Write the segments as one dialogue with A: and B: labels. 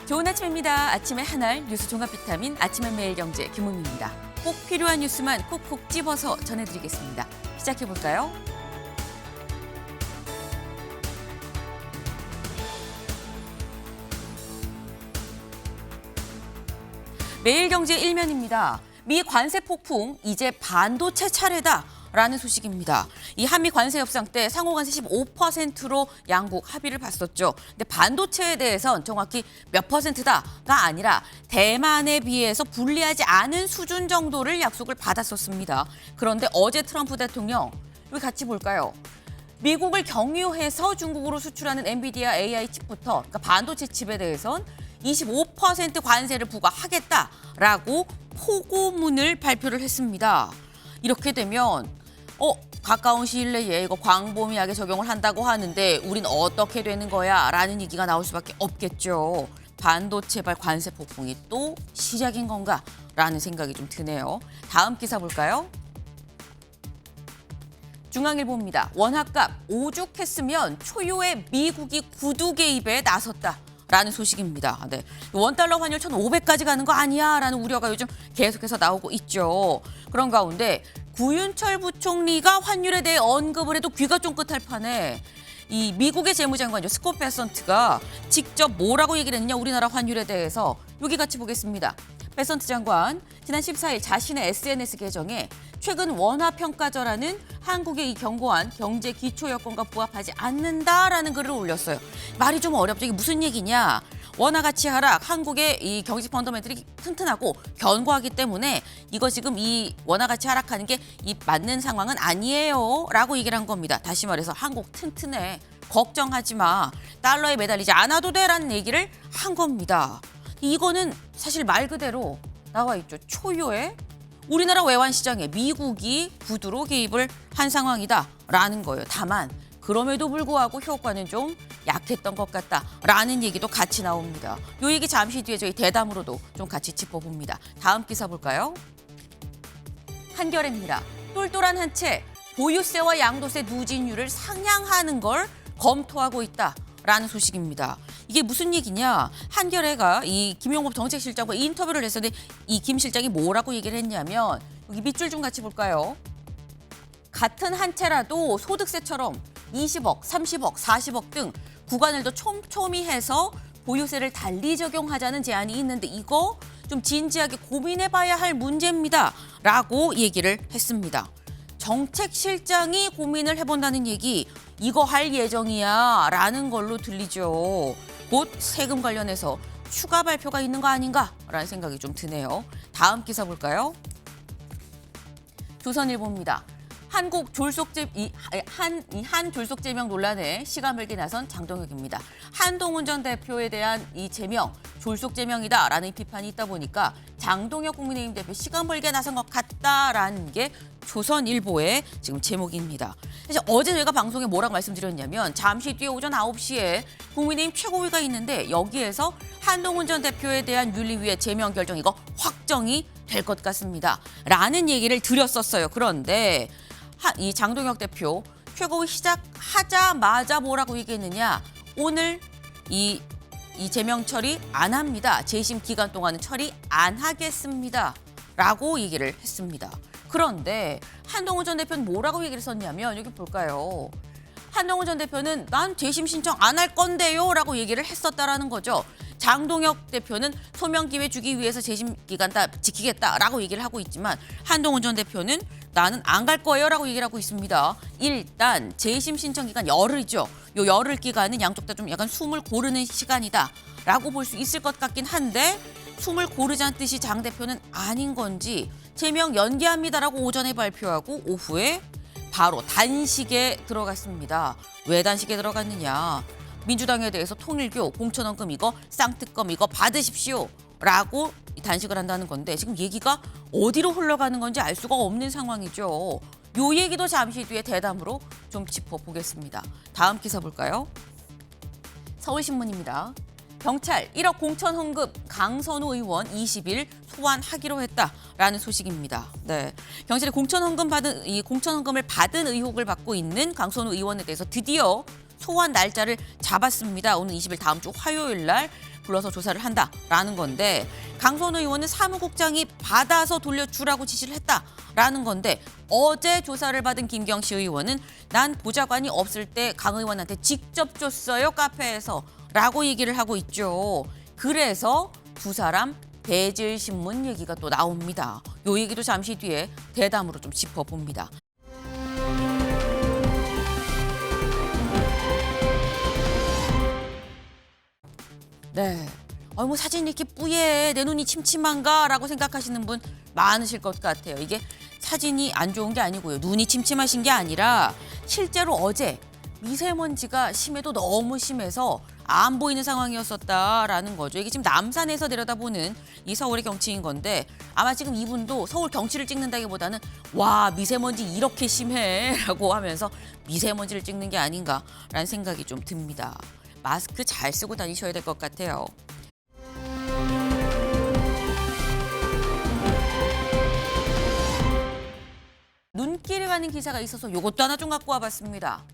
A: 좋은 아침입니다. 아침의 한알 뉴스 종합 비타민 아침의 매일경제 김은미입니다. 꼭 필요한 뉴스만 콕콕 집어서 전해드리겠습니다. 시작해볼까요? 매일경제 1면입니다. 미 관세 폭풍 이제 반도체 차례다. 라는 소식입니다. 이 한미 관세 협상 때 상호 관세 15%로 양국 합의를 봤었죠. 근데 반도체에 대해선 정확히 몇 %다가 아니라 대만에 비해서 불리하지 않은 수준 정도를 약속을 받았었습니다. 그런데 어제 트럼프 대통령, 여기 같이 볼까요? 미국을 경유해서 중국으로 수출하는 엔비디아 AI 칩부터, 그러니까 반도체 칩에 대해선 25% 관세를 부과하겠다라고 포고문을 발표를 했습니다. 이렇게 되면 가까운 시일 내에 이거 광범위하게 적용을 한다고 하는데 우린 어떻게 되는 거야? 라는 얘기가 나올 수밖에 없겠죠. 반도체발 관세 폭풍이 또 시작인 건가? 라는 생각이 좀 드네요. 다음 기사 볼까요? 중앙일보입니다. 원화값 오죽했으면 초유의 미국이 구두 개입에 나섰다. 라는 소식입니다. 네. 원달러 환율 1,500까지 가는 거 아니야? 라는 우려가 요즘 계속해서 나오고 있죠. 그런 가운데 구윤철 부총리가 환율에 대해 언급을 해도 귀가 쫑긋할 판에 이 미국의 재무장관 스콧 베선트가 직접 뭐라고 얘기를 했느냐 우리나라 환율에 대해서 여기 같이 보겠습니다. 베선트 장관 지난 14일 자신의 SNS 계정에 최근 원화 평가절하는 한국의 이 견고한 경제 기초 여건과 부합하지 않는다라는 글을 올렸어요. 말이 좀 어렵죠. 이게 무슨 얘기냐? 원화 가치 하락, 한국의 이 경제 펀더멘털이 튼튼하고 견고하기 때문에 이거 지금 이 원화 가치 하락하는 게 이 맞는 상황은 아니에요라고 얘기를 한 겁니다. 다시 말해서 한국 튼튼해. 걱정하지 마. 달러에 매달리지 않아도 돼라는 얘기를 한 겁니다. 이거는 사실 말 그대로 나와 있죠. 초유의 우리나라 외환 시장에 미국이 구두로 개입을 한 상황이다라는 거예요. 다만 그럼에도 불구하고 효과는 좀 약했던 것 같다라는 얘기도 같이 나옵니다. 이 얘기 잠시 뒤에 저희 대담으로도 좀 같이 짚어봅니다. 다음 기사 볼까요? 한겨레입니다. 똘똘한 한 채 보유세와 양도세 누진율을 상향하는 걸 검토하고 있다라는 소식입니다. 이게 무슨 얘기냐? 한겨레가 이 김용범 정책실장과 인터뷰를 했었는데 이 김 실장이 뭐라고 얘기를 했냐면 여기 밑줄 좀 같이 볼까요? 같은 한 채라도 소득세처럼 20억, 30억, 40억 등 구간을 더 촘촘히 해서 보유세를 달리 적용하자는 제안이 있는데 이거 좀 진지하게 고민해봐야 할 문제입니다. 라고 얘기를 했습니다. 정책실장이 고민을 해본다는 얘기 이거 할 예정이야 라는 걸로 들리죠. 곧 세금 관련해서 추가 발표가 있는 거 아닌가라는 생각이 좀 드네요. 다음 기사 볼까요? 조선일보입니다. 한국 한 졸속 제명 논란에 시간 벌기 나선 장동혁입니다. 한동훈 전 대표에 대한 이 제명, 졸속 제명이다라는 비판이 있다 보니까 장동혁 국민의힘 대표 시간 벌기에 나선 것 같다라는 게 조선일보의 지금 제목입니다. 사실 어제 저희가 방송에 뭐라고 말씀드렸냐면 잠시 뒤에 오전 9시에 국민의힘 최고위가 있는데 여기에서 한동훈 전 대표에 대한 윤리위의 제명 결정 이거 확정이 될 것 같습니다. 라는 얘기를 드렸었어요. 그런데 이 장동혁 대표 최고위 시작하자마자 뭐라고 얘기했느냐. 오늘 이 제명 처리 안 합니다. 재심 기간 동안은 처리 안 하겠습니다. 라고 얘기를 했습니다. 그런데 한동훈 전 대표는 뭐라고 얘기를 썼냐면 여기 볼까요? 한동훈 전 대표는 난 재심 신청 안 할 건데요 라고 얘기를 했었다라는 거죠. 장동혁 대표는 소명 기회 주기 위해서 재심 기간 다 지키겠다라고 얘기를 하고 있지만 한동훈 전 대표는 나는 안 갈 거예요라고 얘기를 하고 있습니다. 일단 재심 신청 기간 열흘이죠. 요 열흘 기간은 양쪽 다 좀 약간 숨을 고르는 시간이다라고 볼 수 있을 것 같긴 한데 숨을 고르자는 뜻이 장 대표는 아닌 건지 제명 연기합니다라고 오전에 발표하고 오후에 바로 단식에 들어갔습니다. 왜 단식에 들어갔느냐? 민주당에 대해서 통일교, 공천원금 이거, 쌍특검 이거 받으십시오라고 단식을 한다는 건데 지금 얘기가 어디로 흘러가는 건지 알 수가 없는 상황이죠. 요 얘기도 잠시 뒤에 대담으로 좀 짚어보겠습니다. 다음 기사 볼까요? 서울신문입니다. 경찰 1억 공천 헌금 강선우 의원 20일 소환하기로 했다라는 소식입니다. 네, 경찰이 공천 헌금을 받은 의혹을 받고 있는 강선우 의원에 대해서 드디어 소환 날짜를 잡았습니다. 오늘 20일 다음 주 화요일 날 불러서 조사를 한다라는 건데 강선 의원은 사무국장이 받아서 돌려주라고 지시를 했다라는 건데 어제 조사를 받은 김경식 의원은 난 보좌관이 없을 때 강 의원한테 직접 줬어요 카페에서 라고 얘기를 하고 있죠. 그래서 두 사람 대질신문 얘기가 또 나옵니다. 요 얘기도 잠시 뒤에 대담으로 좀 짚어봅니다. 네. 뭐 사진 이렇게 뿌예 내 눈이 침침한가라고 생각하시는 분 많으실 것 같아요. 이게 사진이 안 좋은 게 아니고요. 눈이 침침하신 게 아니라 실제로 어제 미세먼지가 심해도 너무 심해서 안 보이는 상황이었었다라는 거죠. 이게 지금 남산에서 내려다보는 이 서울의 경치인 건데 아마 지금 이분도 서울 경치를 찍는다기보다는 와 미세먼지 이렇게 심해라고 하면서 미세먼지를 찍는 게 아닌가라는 생각이 좀 듭니다. 마스크 잘 쓰고 다니셔야 될 것 같아요. 눈길을 가는 기사가 있어서 이것도 하나 좀 갖고 와봤습니다.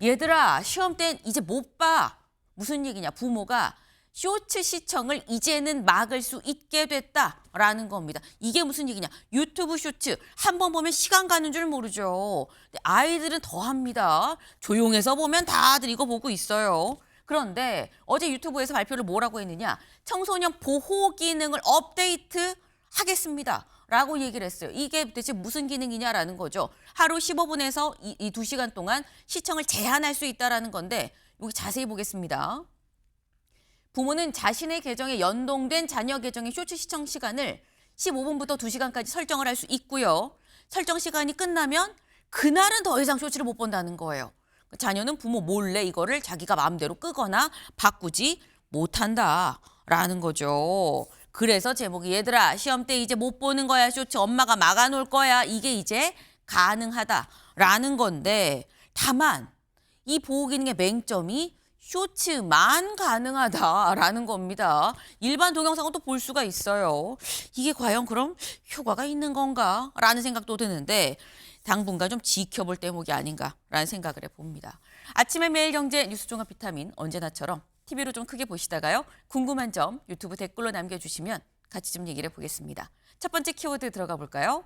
A: 얘들아 시험 땐 이제 못 봐. 무슨 얘기냐. 부모가 쇼츠 시청을 이제는 막을 수 있게 됐다라는 겁니다. 이게 무슨 얘기냐. 유튜브 쇼츠 한 번 보면 시간 가는 줄 모르죠. 근데 아이들은 더 합니다. 조용해서 보면 다들 이거 보고 있어요. 그런데 어제 유튜브에서 발표를 뭐라고 했느냐. 청소년 보호 기능을 업데이트 하겠습니다. 라고 얘기를 했어요. 이게 대체 무슨 기능이냐라는 거죠. 하루 15분에서 이 2시간 동안 시청을 제한할 수 있다는 건데 여기 자세히 보겠습니다. 부모는 자신의 계정에 연동된 자녀 계정의 쇼츠 시청 시간을 15분부터 2시간까지 설정을 할 수 있고요. 설정 시간이 끝나면 그날은 더 이상 쇼츠를 못 본다는 거예요. 자녀는 부모 몰래 이거를 자기가 마음대로 끄거나 바꾸지 못한다라는 거죠. 그래서 제목이 얘들아 시험 때 이제 못 보는 거야 쇼츠 엄마가 막아놓을 거야 이게 이제 가능하다라는 건데 다만 이 보호 기능의 맹점이 쇼츠만 가능하다라는 겁니다. 일반 동영상은 또 볼 수가 있어요. 이게 과연 그럼 효과가 있는 건가라는 생각도 드는데 당분간 좀 지켜볼 대목이 아닌가라는 생각을 해봅니다. 아침에 매일경제 뉴스 종합 비타민 언제나처럼 TV로 좀 크게 보시다가요. 궁금한 점 유튜브 댓글로 남겨주시면 같이 좀 얘기를 해보겠습니다. 첫 번째 키워드 들어가 볼까요?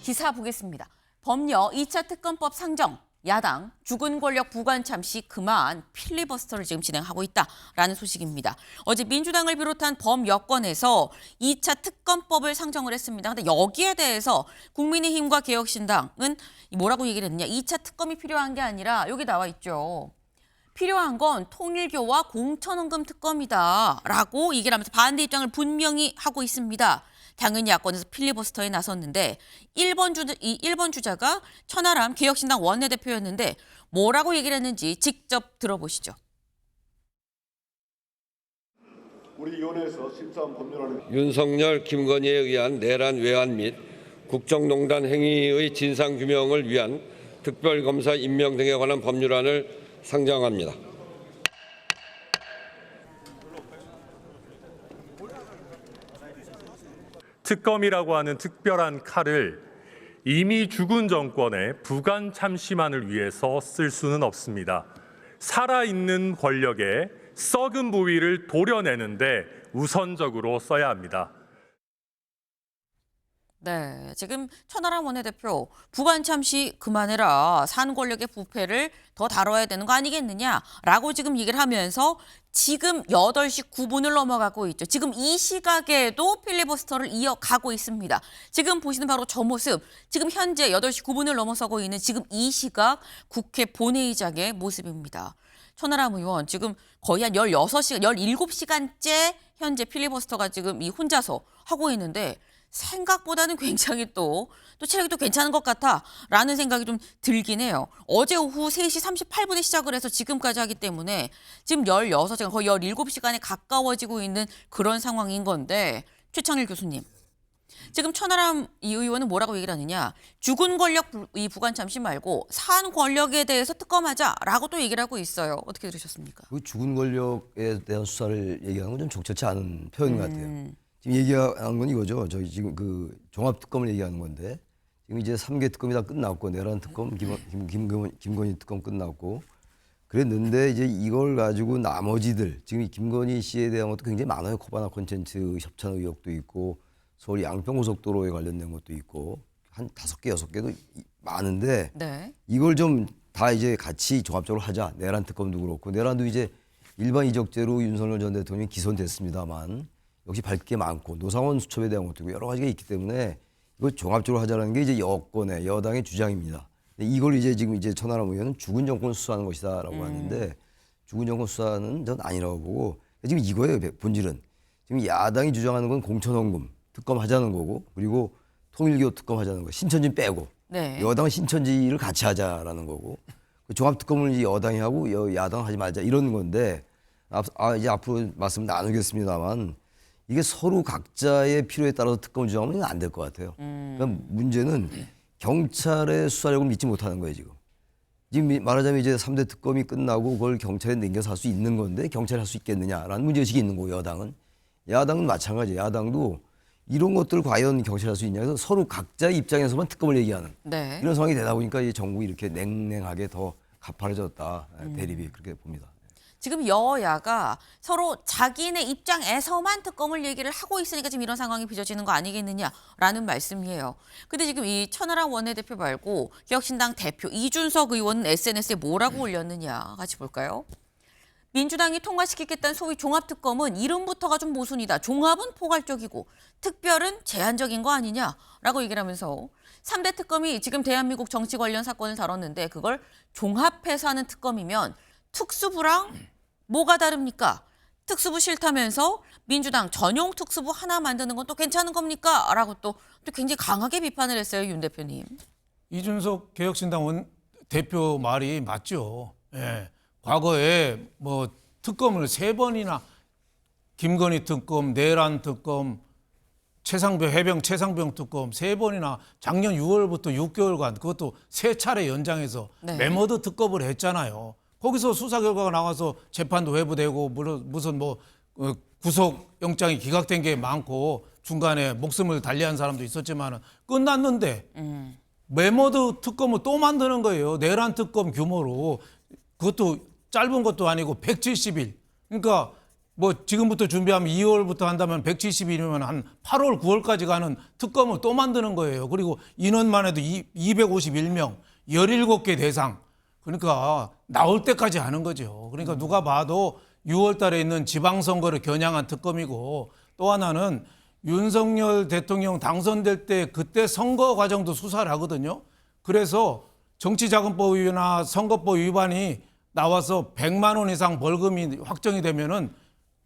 A: 기사 보겠습니다. 법녀 2차 특검법 상정. 야당 죽은 권력 부관참 시 그만 필리버스터를 지금 진행하고 있다라는 소식입니다. 어제 민주당을 비롯한 범여권에서 2차 특검법을 상정을 했습니다. 근데 여기에 대해서 국민의힘과 개혁신당은 뭐라고 얘기를 했느냐. 2차 특검이 필요한 게 아니라 여기 나와 있죠. 필요한 건 통일교와 공천원금 특검이다라고 얘기를 하면서 반대 입장을 분명히 하고 있습니다. 당연히 야권에서 필리버스터에 나섰는데 1번 주자가 천하람 개혁신당 원내대표였는데 뭐라고 얘기를 했는지 직접 들어보시죠.
B: 우리 위원회에서 심사한 법률안은
C: 윤석열, 김건희에 의한 내란 외환 및 국정농단 행위의 진상규명을 위한 특별검사 임명 등에 관한 법률안을 상정합니다.
D: 특검이라고 하는 특별한 칼을 이미 죽은 정권의 부관 참시만을 위해서 쓸 수는 없습니다. 살아있는 권력의 썩은 부위를 도려내는데 우선적으로 써야 합니다.
A: 네, 지금 천하람 원내대표 부관 참시 그만해라. 산 권력의 부패를 더 다뤄야 되는 거 아니겠느냐라고 지금 얘기를 하면서 지금 8시 9분을 넘어가고 있죠. 지금 이 시각에도 필리버스터를 이어가고 있습니다. 지금 보시는 바로 저 모습, 지금 현재 8시 9분을 넘어서고 있는 지금 이 시각 국회 본회의장의 모습입니다. 천하람 의원 지금 거의 한 16시간, 17시간째 현재 필리버스터가 지금 이 혼자서 하고 있는데 생각보다는 굉장히 또 체력이 또 괜찮은 것 같아라는 생각이 좀 들긴 해요. 어제 오후 3시 38분에 시작을 해서 지금까지 하기 때문에 지금 16시간, 거의 17시간에 가까워지고 있는 그런 상황인 건데 최창일 교수님. 지금 천하람 이 의원은 뭐라고 얘기를 하느냐. 죽은 권력 이 부관 참시 말고 산 권력에 대해서 특검하자라고 또 얘기를 하고 있어요. 어떻게 들으셨습니까?
E: 그 죽은 권력에 대한 수사를 얘기하는 건 좀 적절치 않은 표현인 것 같아요. 지금 얘기하는 건 이거죠. 저희 지금 그 종합특검을 얘기하는 건데 지금 이제 3개 특검이 다 끝났고 내란 특검, 김건희 특검 끝났고 그랬는데 이제 이걸 가지고 나머지들 지금 이 김건희 씨에 대한 것도 굉장히 많아요. 코바나 콘텐츠 협찬 의혹도 있고 서울 양평고속도로에 관련된 것도 있고 한 5개, 6개도 많은데
A: 네.
E: 이걸 좀 다 이제 같이 종합적으로 하자. 내란 특검도 그렇고 내란도 이제 일반 이적죄로 윤석열 전 대통령이 기소됐습니다만 역시 밝게 게 많고 노상원 수첩에 대한 것도 있고 여러 가지가 있기 때문에 이걸 종합적으로 하자는 게 이제 여권의 여당의 주장입니다. 근데 이걸 이제 지금 이제 천하람 의원은 죽은 정권 수사하는 것이다라고 하는데 죽은 정권 수사는 전 아니라고 보고 지금 이거예요 본질은. 지금 야당이 주장하는 건 공천원금 특검 하자는 거고 그리고 통일교 특검 하자는 거 신천지 빼고
A: 네.
E: 여당은 신천지를 같이 하자라는 거고 그 종합특검을 이제 여당이 하고 야당 하지 말자 이런 건데 이제 앞으로 말씀 나누겠습니다만 이게 서로 각자의 필요에 따라서 특검을 주장하면 안 될 것 같아요. 그러니까 문제는 경찰의 수사력을 믿지 못하는 거예요 지금. 지금 말하자면 이제 3대 특검이 끝나고 그걸 경찰에 넘겨서 할 수 있는 건데 경찰이 할 수 있겠느냐라는 문제의식이 있는 거고 여당은. 야당은 마찬가지예요. 야당도 이런 것들을 과연 경찰이 할 수 있냐 해서 서로 각자의 입장에서만 특검을 얘기하는
A: 네.
E: 이런 상황이 되다 보니까 이 정국이 이렇게 냉랭하게 더 가파르졌다. 대립이 그렇게 봅니다.
A: 지금 여야가 서로 자기네 입장에서만 특검을 얘기를 하고 있으니까 지금 이런 상황이 빚어지는 거 아니겠느냐라는 말씀이에요. 근데 지금 이 천하람 원내대표 말고 기억신당 대표 이준석 의원은 SNS에 뭐라고 올렸느냐 같이 볼까요? 민주당이 통과시키겠다는 소위 종합특검은 이름부터가 좀 모순이다. 종합은 포괄적이고 특별은 제한적인 거 아니냐라고 얘기를 하면서 3대 특검이 지금 대한민국 정치 관련 사건을 다뤘는데 그걸 종합해서 하는 특검이면 특수부랑 뭐가 다릅니까? 특수부 싫다면서 민주당 전용 특수부 하나 만드는 건 또 괜찮은 겁니까? 라고 또 굉장히 강하게 비판을 했어요, 윤 대표님.
F: 이준석 개혁신당 대표 말이 맞죠. 예. 과거에 뭐 특검을 3번이나 김건희 특검, 내란 특검, 해병 최상병 특검 3번이나 작년 6월부터 6개월간 그것도 3차례 연장해서
A: 네.
F: 메머드 특검을 했잖아요. 거기서 수사 결과가 나와서 재판도 회부되고 무슨 뭐 구속영장이 기각된 게 많고 중간에 목숨을 달리한 사람도 있었지만 끝났는데 메머드 특검을 또 만드는 거예요. 내란 특검 규모로. 그것도 짧은 것도 아니고 170일. 그러니까 뭐 지금부터 준비하면 2월부터 한다면 170일이면 한 8월, 9월까지 가는 특검을 또 만드는 거예요. 그리고 인원만 해도 251명, 17개 대상. 그러니까 나올 때까지 하는 거죠. 그러니까 누가 봐도 6월 달에 있는 지방선거를 겨냥한 특검이고 또 하나는 윤석열 대통령 당선될 때 그때 선거 과정도 수사를 하거든요. 그래서 정치자금법이나 선거법 위반이 나와서 100만 원 이상 벌금이 확정이 되면은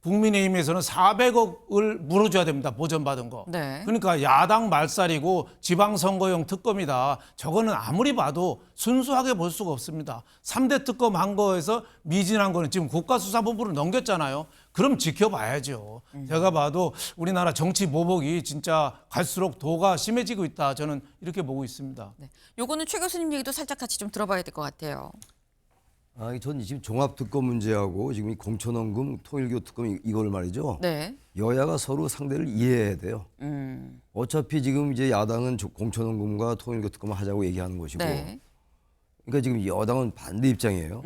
F: 국민의힘에서는 400억을 물어줘야 됩니다. 보전받은 거.
A: 네.
F: 그러니까 야당 말살이고 지방선거용 특검이다. 저거는 아무리 봐도 순수하게 볼 수가 없습니다. 3대 특검 한 거에서 미진한 거는 지금 국가수사본부로 넘겼잖아요. 그럼 지켜봐야죠. 제가 봐도 우리나라 정치 보복이 진짜 갈수록 도가 심해지고 있다. 저는 이렇게 보고 있습니다.
A: 네. 요거는 최 교수님 얘기도 살짝 같이 좀 들어봐야 될 것 같아요.
E: 전 지금 종합특검 문제하고 지금 이 공천원금 통일교 특검 이걸 말이죠.
A: 네.
E: 여야가 서로 상대를 이해해야 돼요. 어차피 지금 이제 야당은 공천원금과 통일교 특검을 하자고 얘기하는 것이고,
A: 네.
E: 그러니까 지금 여당은 반대 입장이에요.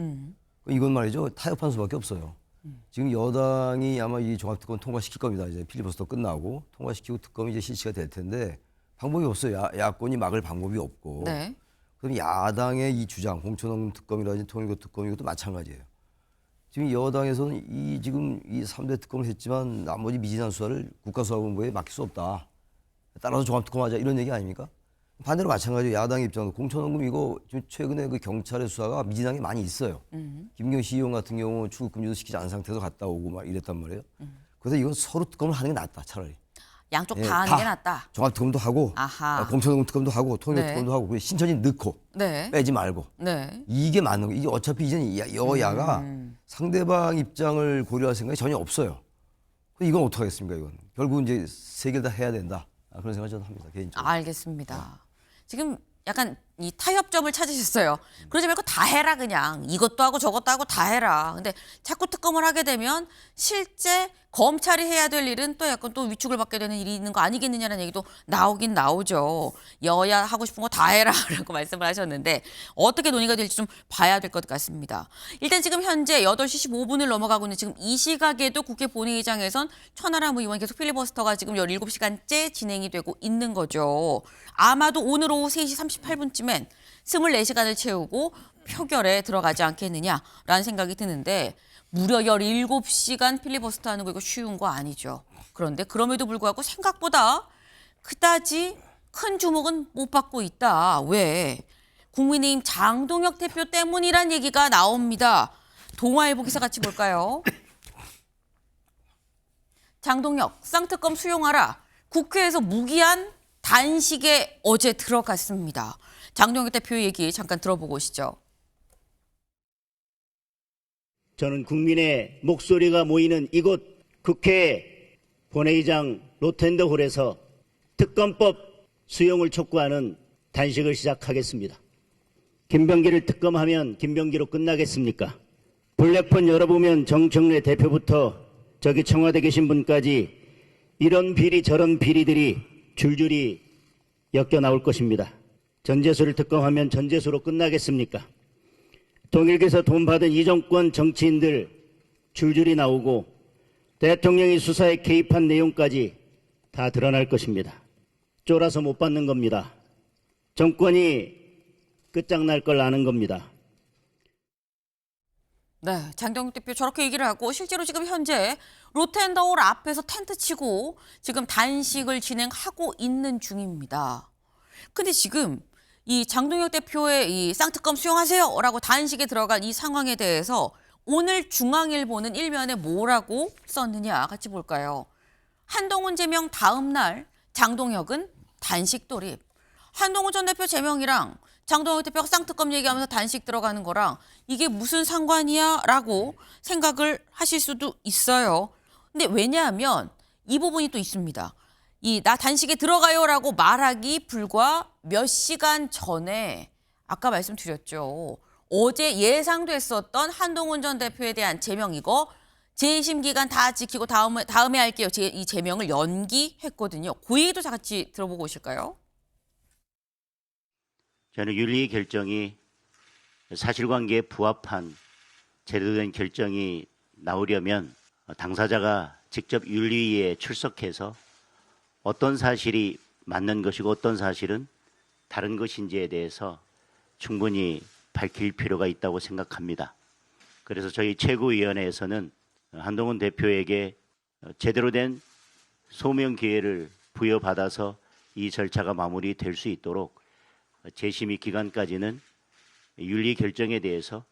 E: 이건 말이죠 타협한 수밖에 없어요. 지금 여당이 아마 이 종합특검 통과시킬 겁니다. 이제 필리버스터 끝나고 통과시키고 특검이 이제 실시가 될 텐데 방법이 없어요. 야권이 막을 방법이 없고.
A: 네.
E: 그럼 야당의 이 주장, 공천원금 특검이라든지 통일교 특검 이것도 마찬가지예요. 지금 여당에서는 지금 이 3대 특검을 했지만 나머지 미진한 수사를 국가수사본부에 맡길 수 없다. 따라서 종합특검하자 이런 얘기 아닙니까? 반대로 마찬가지예요. 야당 입장도 공천원금 이거 지금 최근에 그 경찰의 수사가 미진한 게 많이 있어요. 김경시 의원 같은 경우 출국금지도 시키지 않은 상태에서 갔다 오고 막 이랬단 말이에요. 그래서 이건 서로 특검을 하는 게 낫다 차라리.
A: 양쪽
E: 예,
A: 다 하는 게 낫다.
E: 종합특검도 하고
A: 아하.
E: 공천원금 특검도 하고 통일교
A: 네.
E: 특검도 하고 그리고 신천지 넣고
A: 네.
E: 빼지 말고.
A: 네.
E: 이게 맞는 거. 이게 어차피 이제는 여야가 상대방 입장을 고려할 생각이 전혀 없어요. 이건 어떻게 하겠습니까, 이건. 결국 이제 세 개 다 해야 된다. 그런 생각을 저는 합니다, 개인적으로.
A: 알겠습니다. 지금 약간 이 타협점을 찾으셨어요. 그러지 말고 다 해라 그냥. 이것도 하고 저것도 하고 다 해라. 근데 자꾸 특검을 하게 되면 실제 검찰이 해야 될 일은 또 약간 또 위축을 받게 되는 일이 있는 거 아니겠느냐는 얘기도 나오긴 나오죠. 여야 하고 싶은 거 다 해라라고 말씀을 하셨는데 어떻게 논의가 될지 좀 봐야 될 것 같습니다. 일단 지금 현재 8시 15분을 넘어가고 있는 지금 이 시각에도 국회 본회의장에선 천하람 의원 계속 필리버스터가 지금 17시간째 진행이 되고 있는 거죠. 아마도 오늘 오후 3시 38분쯤엔 24시간을 채우고 표결에 들어가지 않겠느냐라는 생각이 드는데 무려 17시간 필리버스터 하는 거 이거 쉬운 거 아니죠. 그런데 그럼에도 불구하고 생각보다 그다지 큰 주목은 못 받고 있다. 왜? 국민의힘 장동혁 대표 때문이란 얘기가 나옵니다. 동아일보 기사 같이 볼까요? 장동혁 쌍특검 수용하라. 국회에서 무기한 단식에 어제 들어갔습니다. 장동혁 대표 얘기 잠깐 들어보고 오시죠.
G: 저는 국민의 목소리가 모이는 이곳 국회 본회의장 로텐더홀에서 특검법 수용을 촉구하는 단식을 시작하겠습니다. 김병기를 특검하면 김병기로 끝나겠습니까? 블랙폰 열어보면 정청래 대표부터 저기 청와대 계신 분까지 이런 비리 저런 비리들이 줄줄이 엮여 나올 것입니다. 전재수를 특검하면 전재수로 끝나겠습니까? 통일교에서 돈 받은 이 정권 정치인들 줄줄이 나오고 대통령이 수사에 개입한 내용까지 다 드러날 것입니다. 쫄아서 못 받는 겁니다. 정권이 끝장날 걸 아는 겁니다.
A: 네, 장동혁 대표 저렇게 얘기를 하고 실제로 지금 현재 로텐더홀 앞에서 텐트 치고 지금 단식을 진행하고 있는 중입니다. 근데 지금 이 장동혁 대표의 이 쌍특검 수용하세요라고 단식에 들어간 이 상황에 대해서 오늘 중앙일보는 일면에 뭐라고 썼느냐 같이 볼까요? 한동훈 제명 다음 날 장동혁은 단식 돌입. 한동훈 전 대표 제명이랑 장동혁 대표가 쌍특검 얘기하면서 단식 들어가는 거랑 이게 무슨 상관이야? 라고 생각을 하실 수도 있어요. 근데 왜냐하면 이 부분이 또 있습니다. 나 단식에 들어가요라고 말하기 불과 몇 시간 전에 아까 말씀드렸죠. 어제 예상됐었던 한동훈 전 대표에 대한 제명 이거 재심 기간 다 지키고 다음에 할게요. 이 제명을 연기했거든요. 그 얘기도 같이 들어보고 오실까요?
G: 저는 윤리 결정이 사실관계에 부합한 제대로 된 결정이 나오려면 당사자가 직접 윤리위에 출석해서 어떤 사실이 맞는 것이고 어떤 사실은 다른 것인지에 대해서 충분히 밝힐 필요가 있다고 생각합니다. 그래서 저희 최고위원회에서는 한동훈 대표에게 제대로 된 소명 기회를 부여받아서 이 절차가 마무리될 수 있도록 재심의 기간까지는 윤리 결정에 대해서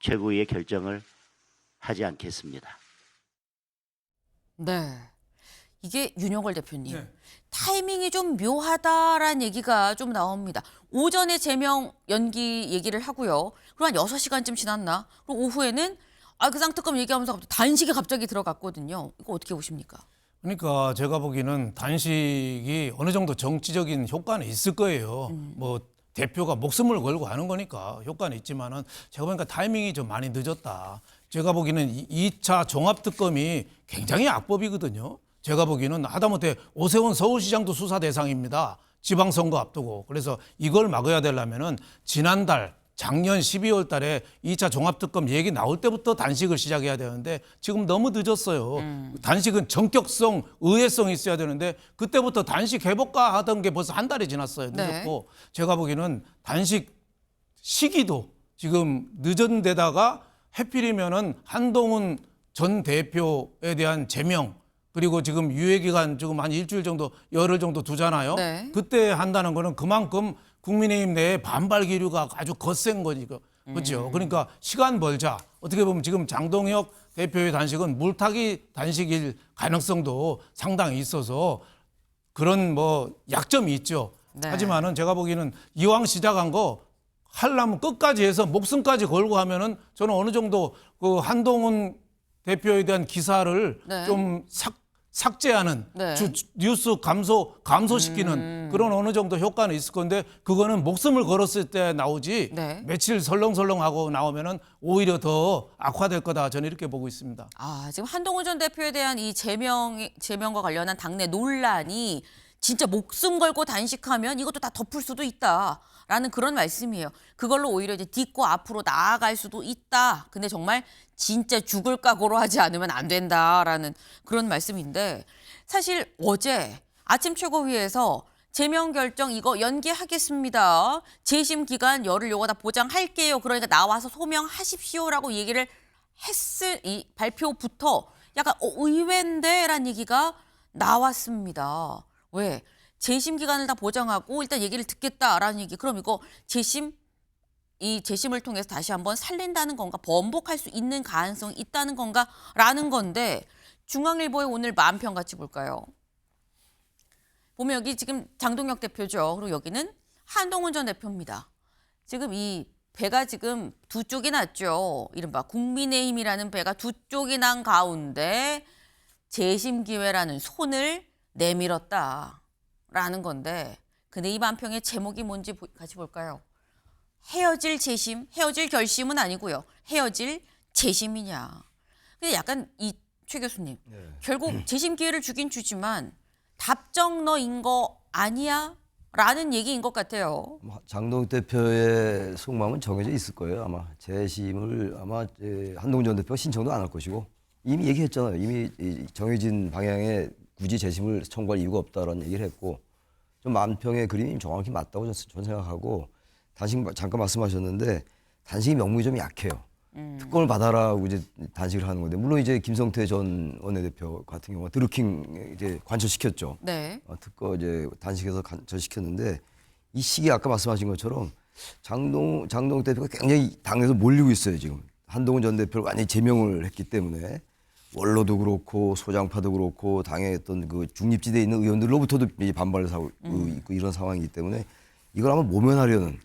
G: 최고위의 결정을 하지 않겠습니다.
A: 네. 이게 윤영걸 대표님. 타이밍이 좀 묘하다라는 얘기가 좀 나옵니다. 오전에 제명 연기 얘기를 하고요. 그리고 한 6시간쯤 지났나? 그리고 오후에는 그 쌍특검 얘기하면서 단식에 갑자기 들어갔거든요. 이거 어떻게 보십니까?
F: 그러니까 제가 보기에는 단식이 어느 정도 정치적인 효과는 있을 거예요. 뭐 대표가 목숨을 걸고 하는 거니까 효과는 있지만은 제가 보니까 타이밍이 좀 많이 늦었다. 제가 보기에는 2차 종합특검이 굉장히 악법이거든요. 제가 보기에는 하다못해 오세훈 서울시장도 수사 대상입니다. 지방선거 앞두고. 그래서 이걸 막아야 되려면은 작년 12월 달에 2차 종합특검 얘기 나올 때부터 단식을 시작해야 되는데 지금 너무 늦었어요. 단식은 전격성, 의회성이 있어야 되는데 그때부터 단식 해볼까 하던 게 벌써 한 달이 지났어요. 늦었고. 네. 제가 보기에는 단식 시기도 지금 늦은 데다가 해필이면은 한동훈 전 대표에 대한 제명 그리고 지금 유예기간 지금 한 일주일 정도, 열흘 정도 두잖아요. 네. 그때 한다는 거는 그만큼 국민의힘 내에 반발 기류가 아주 거센 거니까. 그렇죠. 그러니까 시간 벌자. 어떻게 보면 지금 장동혁 대표의 단식은 물타기 단식일 가능성도 상당히 있어서 그런 뭐 약점이 있죠. 네. 하지만은 제가 보기에는 이왕 시작한 거 하려면 끝까지 해서 목숨까지 걸고 하면은 저는 어느 정도 그 한동훈 대표에 대한 기사를 네. 좀 삭제하는
A: 네.
F: 뉴스 감소시키는 그런 어느 정도 효과는 있을 건데 그거는 목숨을 걸었을 때 나오지
A: 네.
F: 며칠 설렁설렁하고 나오면은 오히려 더 악화될 거다 저는 이렇게 보고 있습니다.
A: 지금 한동훈 전 대표에 대한 이 제명과 관련한 당내 논란이 진짜 목숨 걸고 단식하면 이것도 다 덮을 수도 있다라는 그런 말씀이에요. 그걸로 오히려 이제 딛고 앞으로 나아갈 수도 있다. 근데 정말 진짜 죽을 각오로 하지 않으면 안 된다라는 그런 말씀인데 사실 어제 아침 최고위에서 제명 결정 이거 연기하겠습니다. 재심 기간 열흘 요거 다 보장할게요. 그러니까 나와서 소명하십시오라고 얘기를 했을 이 발표부터 약간 의외인데라는 얘기가 나왔습니다. 왜? 재심 기간을 다 보장하고 일단 얘기를 듣겠다라는 얘기. 그럼 이거 재심을 통해서 다시 한번 살린다는 건가? 번복할 수 있는 가능성이 있다는 건가?라는 건데 중앙일보의 오늘 만평 같이 볼까요? 보면 여기 지금 장동혁 대표죠. 그리고 여기는 한동훈 전 대표입니다. 지금 이 배가 지금 두 쪽이 났죠. 이른바 국민의힘이라는 배가 두 쪽이 난 가운데 재심 기회라는 손을 내밀었다라는 건데 근데 이 만평의 제목이 뭔지 같이 볼까요? 헤어질 재심, 헤어질 결심은 아니고요. 헤어질 재심이냐. 근데 약간 이 최 교수님 결국 재심 기회를 주긴 주지만 답정너인 거 아니야? 라는 얘기인 것 같아요.
E: 장동혁 대표의 속마음은 정해져 있을 거예요. 아마 재심을 한동훈 전 대표가 신청도 안 할 것이고 이미 얘기했잖아요. 이미 정해진 방향에 굳이 재심을 청구할 이유가 없다라는 얘기를 했고 좀 만평의 그림이 정확히 맞다고 저는 생각하고 단식 잠깐 말씀하셨는데 단식이 명분이 좀 약해요. 특검을 받아라고 이제 단식을 하는 건데 물론 이제 김성태 전 원내대표 같은 경우가 드루킹 이제 관철시켰죠.
A: 네.
E: 특검 이제 단식해서 관철시켰는데 이 시기에 아까 말씀하신 것처럼 장동혁 대표가 굉장히 당에서 몰리고 있어요 지금. 한동훈 전 대표를 완전히 제명을 했기 때문에 원로도 그렇고 소장파도 그렇고 당의 어떤 그 중립지대에 있는 의원들로부터도 이제 반발을 하고 있고 이런 상황이기 때문에 이걸 한번 모면하려는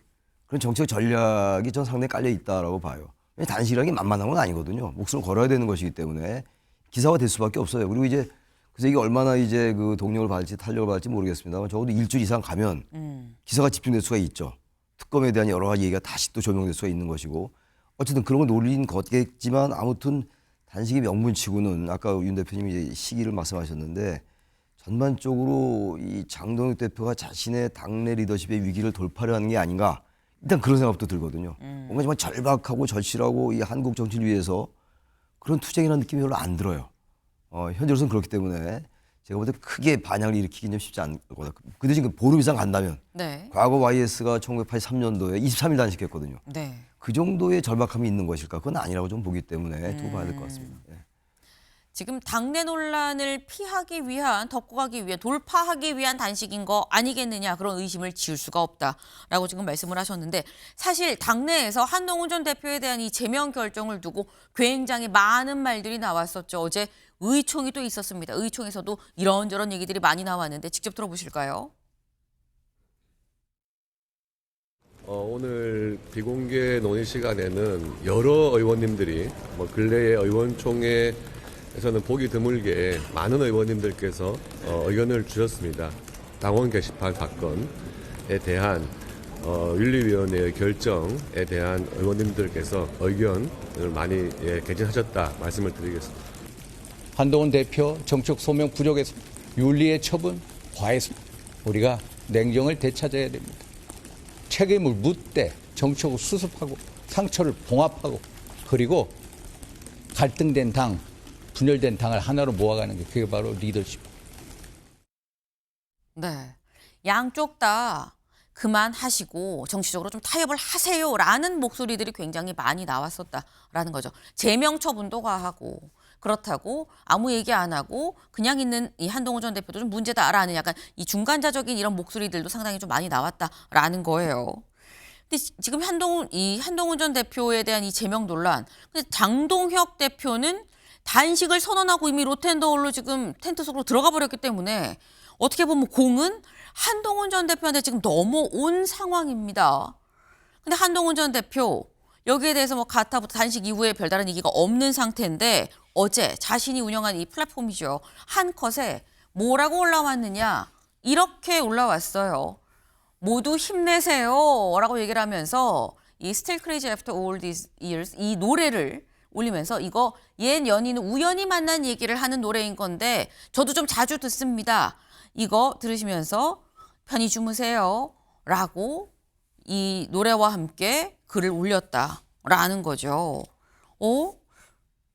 E: 그런 정치적 전략이 전 상당히 깔려 있다라고 봐요. 단식이라는 게 만만한 건 아니거든요. 목숨을 걸어야 되는 것이기 때문에 기사화 될 수밖에 없어요. 그리고 이제 그래서 이게 얼마나 이제 그 동력을 받을지 탄력을 받을지 모르겠습니다만 적어도 일주일 이상 가면 기사가 집중될 수가 있죠. 특검에 대한 여러 가지 얘기가 다시 또 조명될 수가 있는 것이고 어쨌든 그런 거 노린 거겠지만 아무튼 단식의 명분치고는 아까 윤 대표님이 이제 시기를 말씀하셨는데 전반적으로 이 장동혁 대표가 자신의 당내 리더십의 위기를 돌파를 하는 게 아닌가 일단 그런 생각부터 들거든요. 뭔가 정말 절박하고 절실하고 이 한국 정치를 위해서 그런 투쟁이라는 느낌이 별로 안 들어요. 현재로서는 그렇기 때문에 제가 볼 때 크게 반향을 일으키긴 좀 쉽지 않을 거다. 그 대신 그 보름 이상 간다면
A: 네.
E: 과거 YS가 1983년도에 23일 단식했거든요.
A: 네.
E: 그 정도의 절박함이 있는 것일까? 그건 아니라고 좀 보기 때문에 두고 봐야 될 것 같습니다. 예.
A: 지금 당내 논란을 피하기 위한, 덮고 가기 위한, 돌파하기 위한 단식인 거 아니겠느냐 그런 의심을 지울 수가 없다라고 지금 말씀을 하셨는데 사실 당내에서 한동훈 전 대표에 대한 이 제명 결정을 두고 굉장히 많은 말들이 나왔었죠. 어제 의총이 또 있었습니다. 의총에서도 이런저런 얘기들이 많이 나왔는데 직접 들어보실까요?
H: 오늘 비공개 논의 시간에는 여러 의원님들이 근래의 의원총회에서는 보기 드물게 많은 의원님들께서 의견을 주셨습니다. 당원 게시판 사건에 대한 윤리위원회의 결정에 대한 의원님들께서 의견을 많이 개진하셨다 말씀을 드리겠습니다.
I: 한동훈 대표 정책 소명 부족했습니다. 윤리의 처분 과했습니다. 우리가 냉정을 되찾아야 됩니다. 책임을 묻되 정책을 수습하고 상처를 봉합하고 그리고 갈등된 당, 분열된 당을 하나로 모아가는 게 그게 바로 리더십.
A: 네, 양쪽 다 그만하시고 정치적으로 좀 타협을 하세요라는 목소리들이 굉장히 많이 나왔었다라는 거죠. 제명 처분도 과하고 그렇다고 아무 얘기 안 하고 그냥 있는 이 한동훈 전 대표도 좀 문제다라는 약간 이 중간자적인 이런 목소리들도 상당히 좀 많이 나왔다라는 거예요. 근데 지금 한동훈 전 대표에 대한 이 제명 논란. 근데 장동혁 대표는 단식을 선언하고 이미 로텐더홀로 지금 텐트 속으로 들어가 버렸기 때문에 어떻게 보면 공은 한동훈 전 대표한테 지금 넘어온 상황입니다. 근데 한동훈 전 대표 여기에 대해서 뭐 가타부터 단식 이후에 별다른 얘기가 없는 상태인데 어제 자신이 운영한 이 플랫폼이죠. 한 컷에 뭐라고 올라왔느냐. 이렇게 올라왔어요. 모두 힘내세요 라고 얘기를 하면서 이 Still Crazy After All These Years 이 노래를 올리면서 이거 옛 연인은 우연히 만난 얘기를 하는 노래인 건데 저도 좀 자주 듣습니다. 이거 들으시면서 편히 주무세요 라고 이 노래와 함께 글을 올렸다라는 거죠.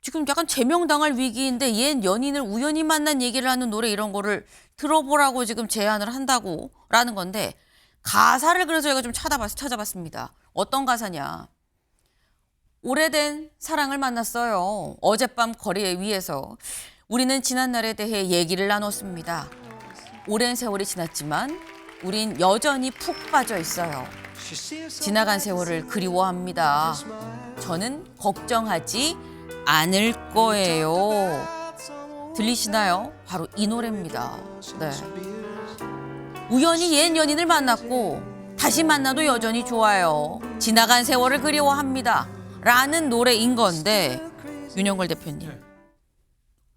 A: 지금 약간 제명당할 위기인데 옛 연인을 우연히 만난 얘기를 하는 노래 이런 거를 들어보라고 지금 제안을 한다고라는 건데 가사를 그래서 제가 좀 찾아봤습니다. 어떤 가사냐. 오래된 사랑을 만났어요. 어젯밤 거리 위에서 우리는 지난 날에 대해 얘기를 나눴습니다. 오랜 세월이 지났지만 우린 여전히 푹 빠져 있어요. 지나간 세월을 그리워합니다. 저는 걱정하지 않을 거예요. 들리시나요? 바로 이 노래입니다. 네. 우연히 옛 연인을 만났고 다시 만나도 여전히 좋아요. 지나간 세월을 그리워합니다. 라는 노래인 건데 윤영걸 대표님.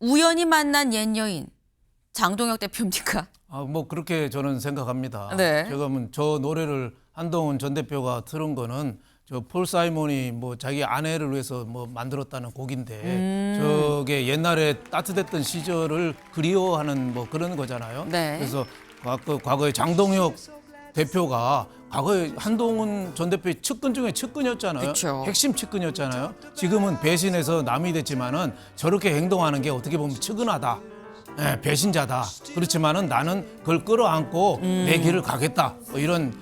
A: 우연히 만난 옛 여인 장동혁 대표입니까?
F: 뭐 그렇게 저는 생각합니다.
A: 네.
F: 제가 저 노래를 한동훈 전 대표가 들은 거는 저 폴 사이먼이 뭐 자기 아내를 위해서 뭐 만들었다는 곡인데 저게 옛날에 따뜻했던 시절을 그리워하는 뭐 그런 거잖아요.
A: 네.
F: 그래서 과거에 장동혁 대표가 과거에 한동훈 전 대표의 측근 중에 측근이었잖아요.
A: 그쵸.
F: 핵심 측근이었잖아요. 지금은 배신해서 남이 됐지만은 저렇게 행동하는 게 어떻게 보면 측은하다. 예, 배신자다. 그렇지만은 나는 그걸 끌어안고 내 길을 가겠다. 뭐 이런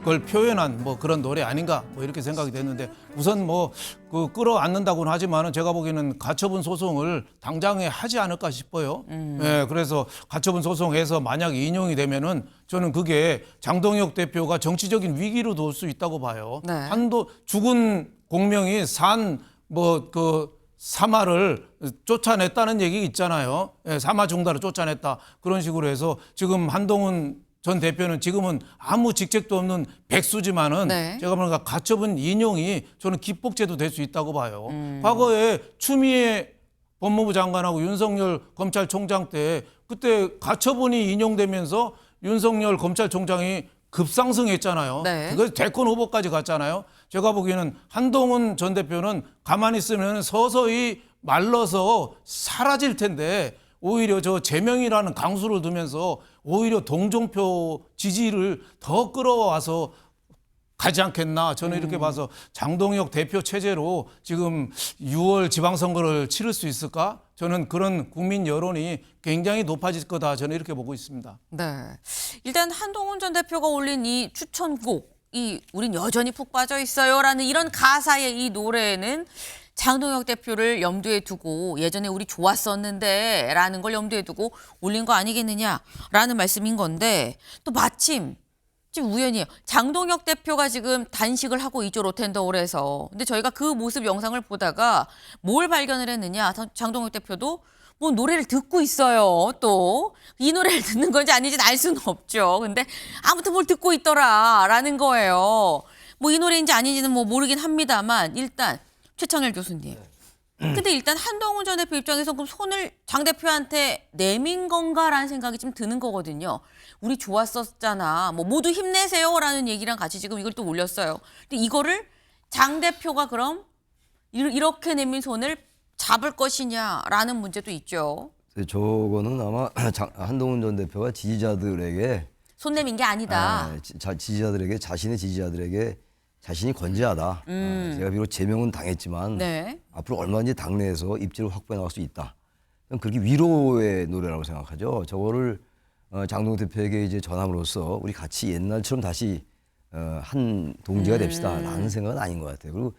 F: 걸 표현한 뭐 그런 노래 아닌가 뭐 이렇게 생각이 됐는데 우선 뭐 그 끌어안는다고는 하지만은 제가 보기에는 가처분 소송을 당장에 하지 않을까 싶어요. 예, 그래서 가처분 소송해서 만약 인용이 되면은 저는 그게 장동혁 대표가 정치적인 위기로 돌 수 있다고 봐요.
A: 네.
F: 죽은 공명이 사마를 쫓아냈다는 얘기 있잖아요. 예, 사마 중단을 쫓아냈다. 그런 식으로 해서 지금 한동훈 전 대표는 지금은 아무 직책도 없는 백수지만은
A: 네.
F: 제가 보니까 가처분 인용이 저는 기폭제도 될 수 있다고 봐요. 과거에 추미애 법무부 장관하고 윤석열 검찰총장 때 그때 가처분이 인용되면서 윤석열 검찰총장이 급상승했잖아요.
A: 네.
F: 그래서 대권 후보까지 갔잖아요. 제가 보기에는 한동훈 전 대표는 가만히 있으면 서서히 말라서 사라질 텐데 오히려 저 제명이라는 강수를 두면서 오히려 동정표 지지를 더 끌어와서 가지 않겠나 저는 이렇게 봐서 장동혁 대표 체제로 지금 6월 지방선거를 치를 수 있을까? 저는 그런 국민 여론이 굉장히 높아질 거다 저는 이렇게 보고 있습니다.
A: 네. 일단 한동훈 전 대표가 올린 이 추천곡, 우린 여전히 푹 빠져 있어요라는 이런 가사의 이 노래는 장동혁 대표를 염두에 두고 예전에 우리 좋았었는데 라는 걸 염두에 두고 올린 거 아니겠느냐라는 말씀인 건데 또 마침 지금 우연히요. 장동혁 대표가 지금 단식을 하고 있죠. 로텐더홀에서. 근데 저희가 그 모습 영상을 보다가 뭘 발견을 했느냐. 장동혁 대표도 뭐 노래를 듣고 있어요. 또 이 노래를 듣는 건지 아닌지는 알 수는 없죠. 근데 아무튼 뭘 듣고 있더라라는 거예요. 뭐 이 노래인지 아닌지는 뭐 모르긴 합니다만 일단 최창렬 교수님. 근데 일단 한동훈 전 대표 입장에서 그럼 손을 장 대표한테 내민 건가라는 생각이 좀 드는 거거든요. 우리 좋았었잖아. 뭐 모두 힘내세요라는 얘기랑 같이 지금 이걸 또 올렸어요. 근데 이거를 장 대표가 그럼 이렇게 내민 손을 잡을 것이냐라는 문제도 있죠.
E: 저거는 아마 한동훈 전 대표가 지지자들에게
A: 손 내민 게 아니다.
E: 지지자들에게 자신의 지지자들에게 자신이 건재하다. 제가 비록 제명은 당했지만
A: 네.
E: 앞으로 얼마든지 당내에서 입지를 확보해 나갈 수 있다. 그렇게 위로의 노래라고 생각하죠. 저거를 장동훈 대표에게 이제 전함으로써 우리 같이 옛날처럼 다시 한 동지가 됩시다라는 생각은 아닌 것 같아요. 그리고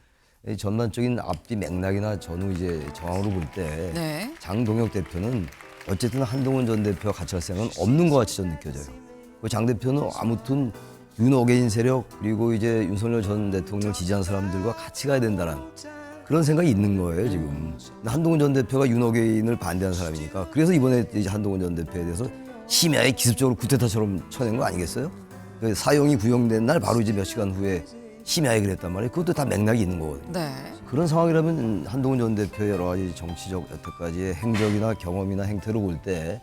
E: 전반적인 앞뒤 맥락이나 전후 이제 정황으로 볼 때
A: 네.
E: 장동혁 대표는 어쨌든 한동훈 전 대표와 같이 갈 생각은 없는 것 같이 저는 느껴져요. 장 대표는 아무튼 윤어게인 세력 그리고 이제 윤석열 전 대통령 지지한 사람들과 같이 가야 된다는 그런 생각이 있는 거예요 지금. 한동훈 전 대표가 윤어게인을 반대한 사람이니까 그래서 이번에 이제 한동훈 전 대표에 대해서 심야에 기습적으로 쿠데타처럼 쳐낸 거 아니겠어요? 사형이 구형된 날 바로 이제 몇 시간 후에 심야에 그랬단 말이에요. 그것도 다 맥락이 있는 거거든요.
A: 네.
E: 그런 상황이라면 한동훈 전 대표의 여러 가지 정치적 여태까지의 행적이나 경험이나 행태를 볼 때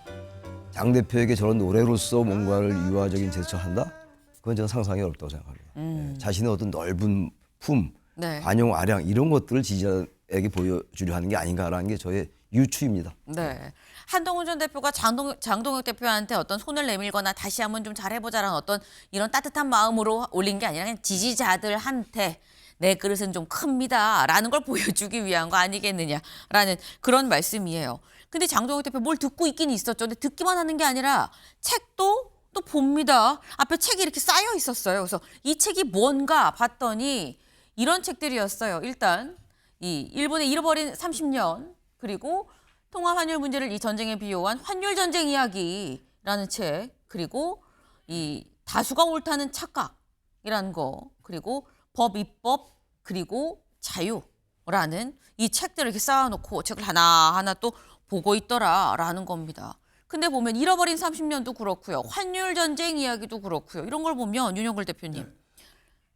E: 장 대표에게 저런 노래로서 뭔가를 유화적인 제스처를 한다? 그건 저는 상상이 어렵다고 생각합니다. 네. 자신의 어떤 넓은 품,
A: 네.
E: 관용, 아량 이런 것들을 지지자에게 보여주려 하는 게 아닌가라는 게 저의 유추입니다.
A: 네. 한동훈 전 대표가 장동혁 대표한테 어떤 손을 내밀거나 다시 한번 좀 잘해보자라는 어떤 이런 따뜻한 마음으로 올린 게 아니라 그냥 지지자들한테 내 그릇은 좀 큽니다라는 걸 보여주기 위한 거 아니겠느냐라는 그런 말씀이에요. 근데 장동혁 대표 뭘 듣고 있긴 있었죠. 근데 듣기만 하는 게 아니라 책도 또 봅니다. 앞에 책이 이렇게 쌓여 있었어요. 그래서 이 책이 뭔가 봤더니 이런 책들이었어요. 일단 이 일본의 잃어버린 30년 그리고 통화 환율 문제를 이 전쟁에 비유한 환율 전쟁 이야기라는 책 그리고 이 다수가 옳다는 착각이라는 거 그리고 법 입법 그리고 자유라는 이 책들을 이렇게 쌓아놓고 책을 하나하나 또 보고 있더라라는 겁니다. 근데 보면 잃어버린 30년도 그렇고요. 환율 전쟁 이야기도 그렇고요. 이런 걸 보면 윤영걸 대표님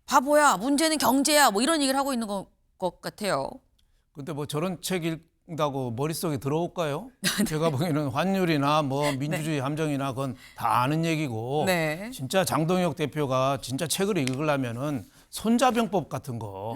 A: 바보야 문제는 경제야 뭐 이런 얘기를 하고 있는 것 같아요.
F: 근데 뭐 저런 책 읽다고 머릿속에 들어올까요? 제가 보기에는 환율이나 뭐 민주주의 함정이나 그건 다 아는 얘기고
A: 네.
F: 진짜 장동혁 대표가 진짜 책을 읽으려면은 손자병법 같은 거.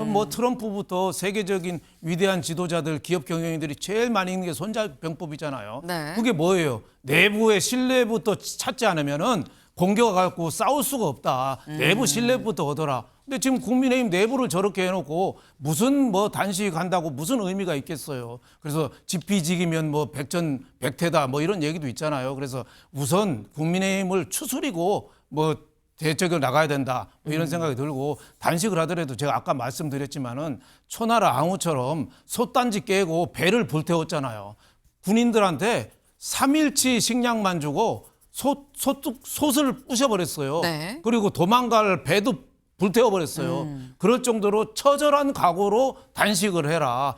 F: 뭐 트럼프부터 세계적인 위대한 지도자들, 기업 경영인들이 제일 많이 읽는 게 손자병법이잖아요.
A: 네.
F: 그게 뭐예요? 내부의 신뢰부터 찾지 않으면은 공격을 갖고 싸울 수가 없다. 내부 신뢰부터 얻어라. 근데 지금 국민의힘 내부를 저렇게 해놓고 무슨 뭐 단식한다고 무슨 의미가 있겠어요. 그래서 지피지기면 뭐 백전백태다 뭐 이런 얘기도 있잖아요. 그래서 우선 국민의힘을 추스리고 뭐 대책을 나가야 된다 뭐 이런 생각이 들고 단식을 하더라도 제가 아까 말씀드렸지만은 초나라 앙후처럼 솥단지 깨고 배를 불태웠잖아요. 군인들한테 3일치 식량만 주고 솥을 부셔버렸어요.
A: 네.
F: 그리고 도망갈 배도 불태워버렸어요. 그럴 정도로 처절한 각오로 단식을 해라.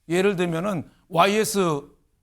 F: 예를 들면은 YS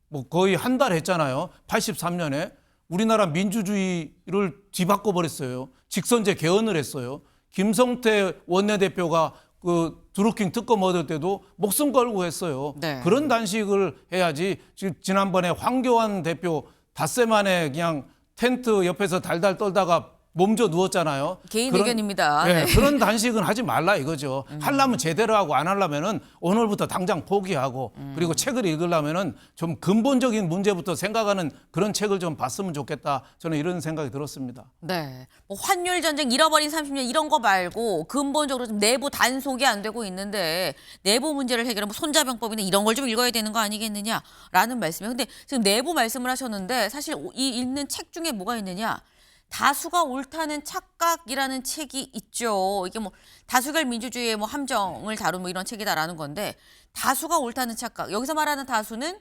F: 뭐 거의 한 달 했잖아요. 83년에 우리나라 민주주의를 뒤바꿔버렸어요. 직선제 개헌을 했어요. 김성태 원내대표가 그 드루킹 특검 얻을 때도 목숨 걸고 했어요.
A: 네.
F: 그런 단식을 해야지. 지난번에 황교안 대표 닷새 만에 그냥 텐트 옆에서 달달 떨다가 몸져 누웠잖아요.
A: 개인 의견입니다.
F: 네,
A: 네.
F: 그런 단식은 하지 말라 이거죠. 하려면 제대로 하고 안 하려면은 오늘부터 당장 포기하고 그리고 책을 읽으려면은 좀 근본적인 문제부터 생각하는 그런 책을 좀 봤으면 좋겠다. 저는 이런 생각이 들었습니다.
A: 네. 뭐 환율 전쟁 잃어버린 30년 이런 거 말고 근본적으로 좀 내부 단속이 안 되고 있는데 내부 문제를 해결하면 손자병법이나 이런 걸 좀 읽어야 되는 거 아니겠느냐라는 말씀이에요. 근데 지금 내부 말씀을 하셨는데 사실 이 읽는 책 중에 뭐가 있느냐? 다수가 옳다는 착각이라는 책이 있죠. 이게 뭐 다수결 민주주의의 뭐 함정을 다룬 뭐 이런 책이다라는 건데 다수가 옳다는 착각. 여기서 말하는 다수는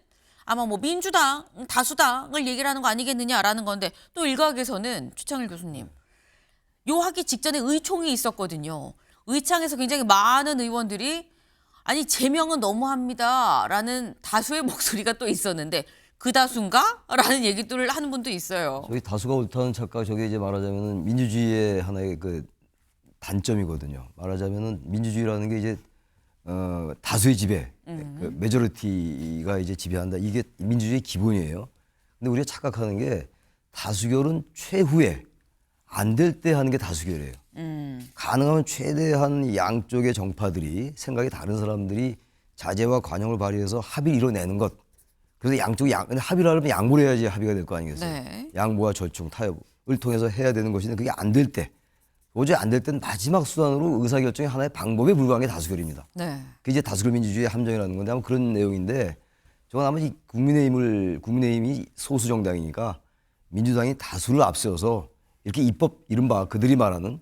A: 아마 뭐 민주당, 다수당을 얘기를 하는 거 아니겠느냐라는 건데 또 일각에서는 최창일 교수님 요 하기 직전에 의총이 있었거든요. 의창에서 굉장히 많은 의원들이 아니 제명은 너무합니다라는 다수의 목소리가 또 있었는데 그 다수인가? 라는 얘기들을 하는 분도 있어요.
E: 저기 다수가 옳다는 착각 저게 이제 말하자면은 민주주의의 하나의 그 단점이거든요. 말하자면은 민주주의라는 게 이제 다수의 지배, 그 메조리티가 이제 지배한다. 이게 민주주의의 기본이에요. 근데 우리가 착각하는 게 다수결은 최후에 안 될 때 하는 게 다수결이에요. 가능하면 최대한 양쪽의 정파들이 생각이 다른 사람들이 자제와 관용을 발휘해서 합의를 이뤄내는 것. 그래서 양쪽이 합의를 하려면 양보를 해야지 합의가 될 거 아니겠어요.
A: 네.
E: 양보와 절충, 타협을 통해서 해야 되는 것인데 그게 안 될 때, 도저히 안 될 때는 마지막 수단으로 의사결정의 하나의 방법에 불과한 게 다수결입니다.
A: 네.
E: 그게 이제 다수결 민주주의의 함정이라는 건데 아마 그런 내용인데 저건 아마 국민의힘이 소수 정당이니까 민주당이 다수를 앞세워서 이렇게 입법, 이른바 그들이 말하는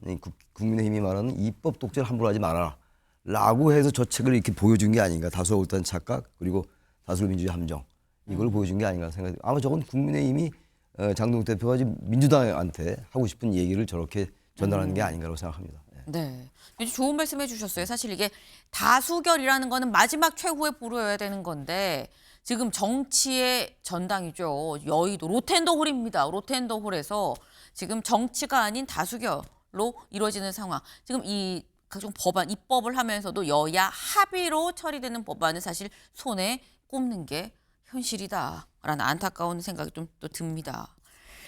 E: 국민의힘이 말하는 입법 독재를 함부로 하지 마라 라고 해서 저 책을 이렇게 보여준 게 아닌가. 다수가 옳다는 착각 그리고 다수결 민주주의 함정 이걸 보여준 게 아닌가 생각해요. 아마 저건 국민의힘이 장동혁 대표가 지금 민주당한테 하고 싶은 얘기를 저렇게 전달하는 게 아닌가라고 생각합니다.
A: 네. 아주 좋은 말씀 해주셨어요. 사실 이게 다수결이라는 거는 마지막 최후에 보루어야 되는 건데 지금 정치의 전당이죠. 여의도 로텐더홀입니다. 로텐더홀에서 지금 정치가 아닌 다수결로 이루어지는 상황. 지금 이 각종 법안, 입법을 하면서도 여야 합의로 처리되는 법안을 사실 손에 꼽는 게 현실이다라는 안타까운 생각이 좀 또 듭니다.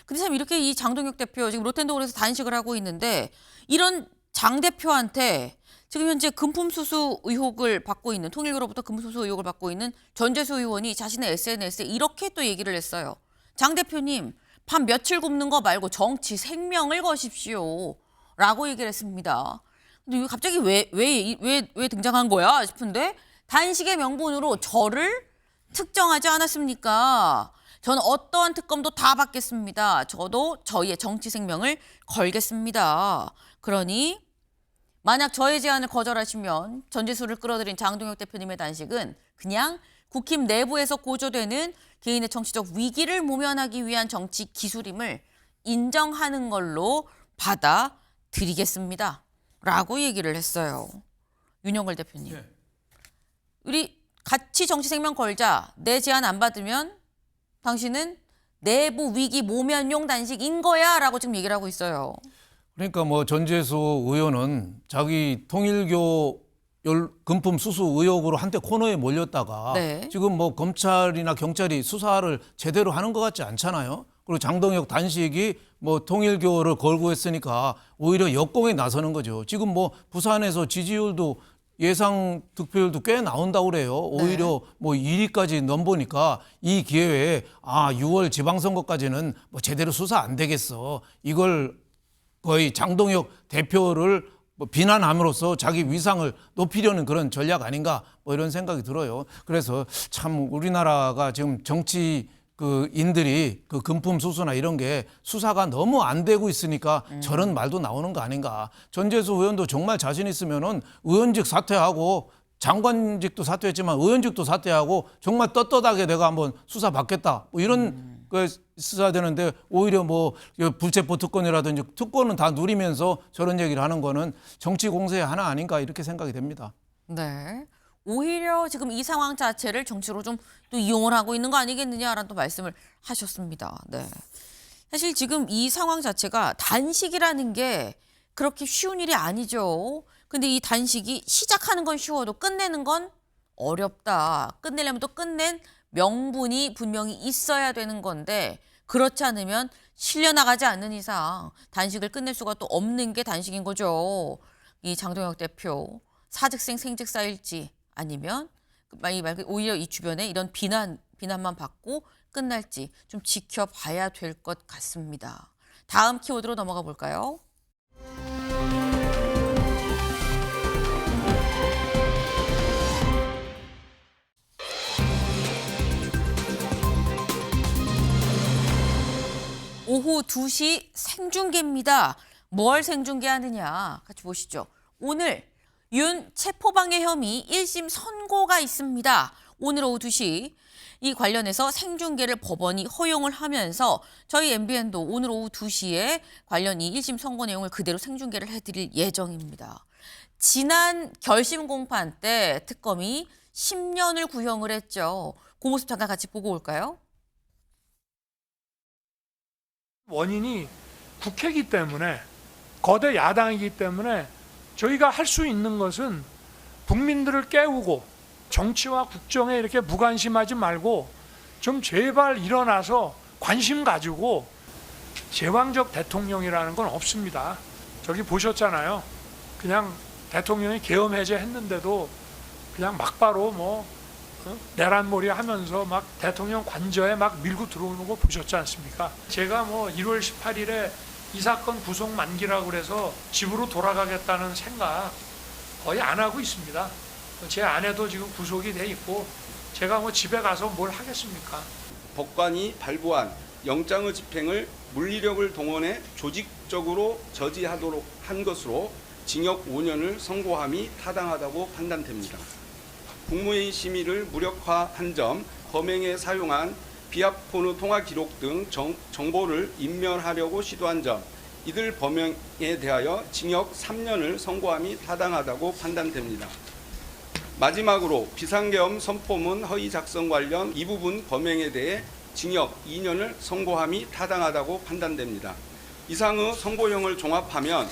A: 근데 참 이렇게 이 장동혁 대표 지금 롯텐도어에서 단식을 하고 있는데 이런 장 대표한테 지금 현재 금품수수 의혹을 받고 있는 통일교로부터 금품수수 의혹을 받고 있는 전재수 의원이 자신의 SNS에 이렇게 또 얘기를 했어요. 장 대표님, 밥 며칠 굶는 거 말고 정치 생명을 거십시오. 라고 얘기를 했습니다. 근데 이거 갑자기 왜 등장한 거야 싶은데 단식의 명분으로 저를 특정하지 않았습니까? 저는 어떠한 특검도 다 받겠습니다. 저도 저희의 정치 생명을 걸겠습니다. 그러니 만약 저의 제안을 거절하시면 전재수를 끌어들인 장동혁 대표님의 단식은 그냥 국힘 내부에서 고조되는 개인의 정치적 위기를 모면하기 위한 정치 기술임을 인정하는 걸로 받아들이겠습니다. 라고 얘기를 했어요. 윤영걸 대표님.
F: 네.
A: 우리 같이 정치 생명 걸자. 내 제안 안 받으면 당신은 내부 위기 모면용 단식인 거야 라고 지금 얘기를 하고 있어요.
F: 그러니까 뭐 전재수 의원은 자기 통일교 금품 수수 의혹으로 한때 코너에 몰렸다가
A: 네.
F: 지금 뭐 검찰이나 경찰이 수사를 제대로 하는 것 같지 않잖아요. 그리고 장동혁 단식이 뭐 통일교를 걸고 했으니까 오히려 역공에 나서는 거죠. 지금 뭐 부산에서 지지율도 예상 득표율도 꽤 나온다고 그래요. 오히려 뭐 1위까지 넘보니까 이 기회에 6월 지방선거까지는 뭐 제대로 수사 안 되겠어. 이걸 거의 장동혁 대표를 뭐 비난함으로써 자기 위상을 높이려는 그런 전략 아닌가 뭐 이런 생각이 들어요. 그래서 참 우리나라가 지금 정치인들이 그 금품 수수나 이런 게 수사가 너무 안 되고 있으니까 저런 말도 나오는 거 아닌가. 전재수 의원도 정말 자신 있으면은 의원직 사퇴하고 장관직도 사퇴했지만 의원직도 사퇴하고 정말 떳떳하게 내가 한번 수사 받겠다. 뭐 이런 거 있어야 되는데 오히려 뭐 불체포 특권이라든지 특권은 다 누리면서 저런 얘기를 하는 거는 정치 공세 하나 아닌가 이렇게 생각이 됩니다.
A: 네. 오히려 지금 이 상황 자체를 정치로 좀 또 이용을 하고 있는 거 아니겠느냐라는 또 말씀을 하셨습니다. 네. 사실 지금 이 상황 자체가 단식이라는 게 그렇게 쉬운 일이 아니죠. 근데 이 단식이 시작하는 건 쉬워도 끝내는 건 어렵다. 끝내려면 또 끝낸 명분이 분명히 있어야 되는 건데 그렇지 않으면 실려나가지 않는 이상 단식을 끝낼 수가 또 없는 게 단식인 거죠. 이 장동혁 대표 사직생 생직사일지 아니면 오히려 이 주변에 이런 비난만 받고 끝날지 좀 지켜봐야 될 것 같습니다. 다음 키워드로 넘어가 볼까요? 오후 2시 생중계입니다. 뭘 생중계하느냐 같이 보시죠. 오늘 윤 체포방해 혐의 1심 선고가 있습니다. 오늘 오후 2시 이 관련해서 생중계를 법원이 허용을 하면서 저희 MBN도 오늘 오후 2시에 관련 이 1심 선고 내용을 그대로 생중계를 해드릴 예정입니다. 지난 결심 공판 때 특검이 10년을 구형을 했죠. 그 모습 잠깐 같이 보고 올까요?
J: 원인이 국회이기 때문에 거대 야당이기 때문에 저희가 할 수 있는 것은 국민들을 깨우고 정치와 국정에 이렇게 무관심하지 말고 좀 제발 일어나서 관심 가지고 제왕적 대통령이라는 건 없습니다. 저기 보셨잖아요. 그냥 대통령이 계엄 해제했는데도 그냥 막바로 뭐 내란몰이 하면서 막 대통령 관저에 막 밀고 들어오는 거 보셨지 않습니까? 제가 뭐 1월 18일에 이 사건 구속 만기라고 그래서 집으로 돌아가겠다는 생각 거의 안 하고 있습니다. 제 아내도 지금 구속이 돼 있고 제가 뭐 집에 가서 뭘 하겠습니까?
K: 법관이 발부한 영장의 집행을 물리력을 동원해 조직적으로 저지하도록 한 것으로 징역 5년을 선고함이 타당하다고 판단됩니다. 국무회의 심의를 무력화한 점, 범행에 사용한 비합폰의 통화 기록 등 정보를 인멸하려고 시도한 점, 이들 범행에 대하여 징역 3년을 선고함이 타당하다고 판단됩니다. 마지막으로 비상계엄 선포문 허위 작성 관련 이 부분 범행에 대해 징역 2년을 선고함이 타당하다고 판단됩니다. 이상의 선고형을 종합하면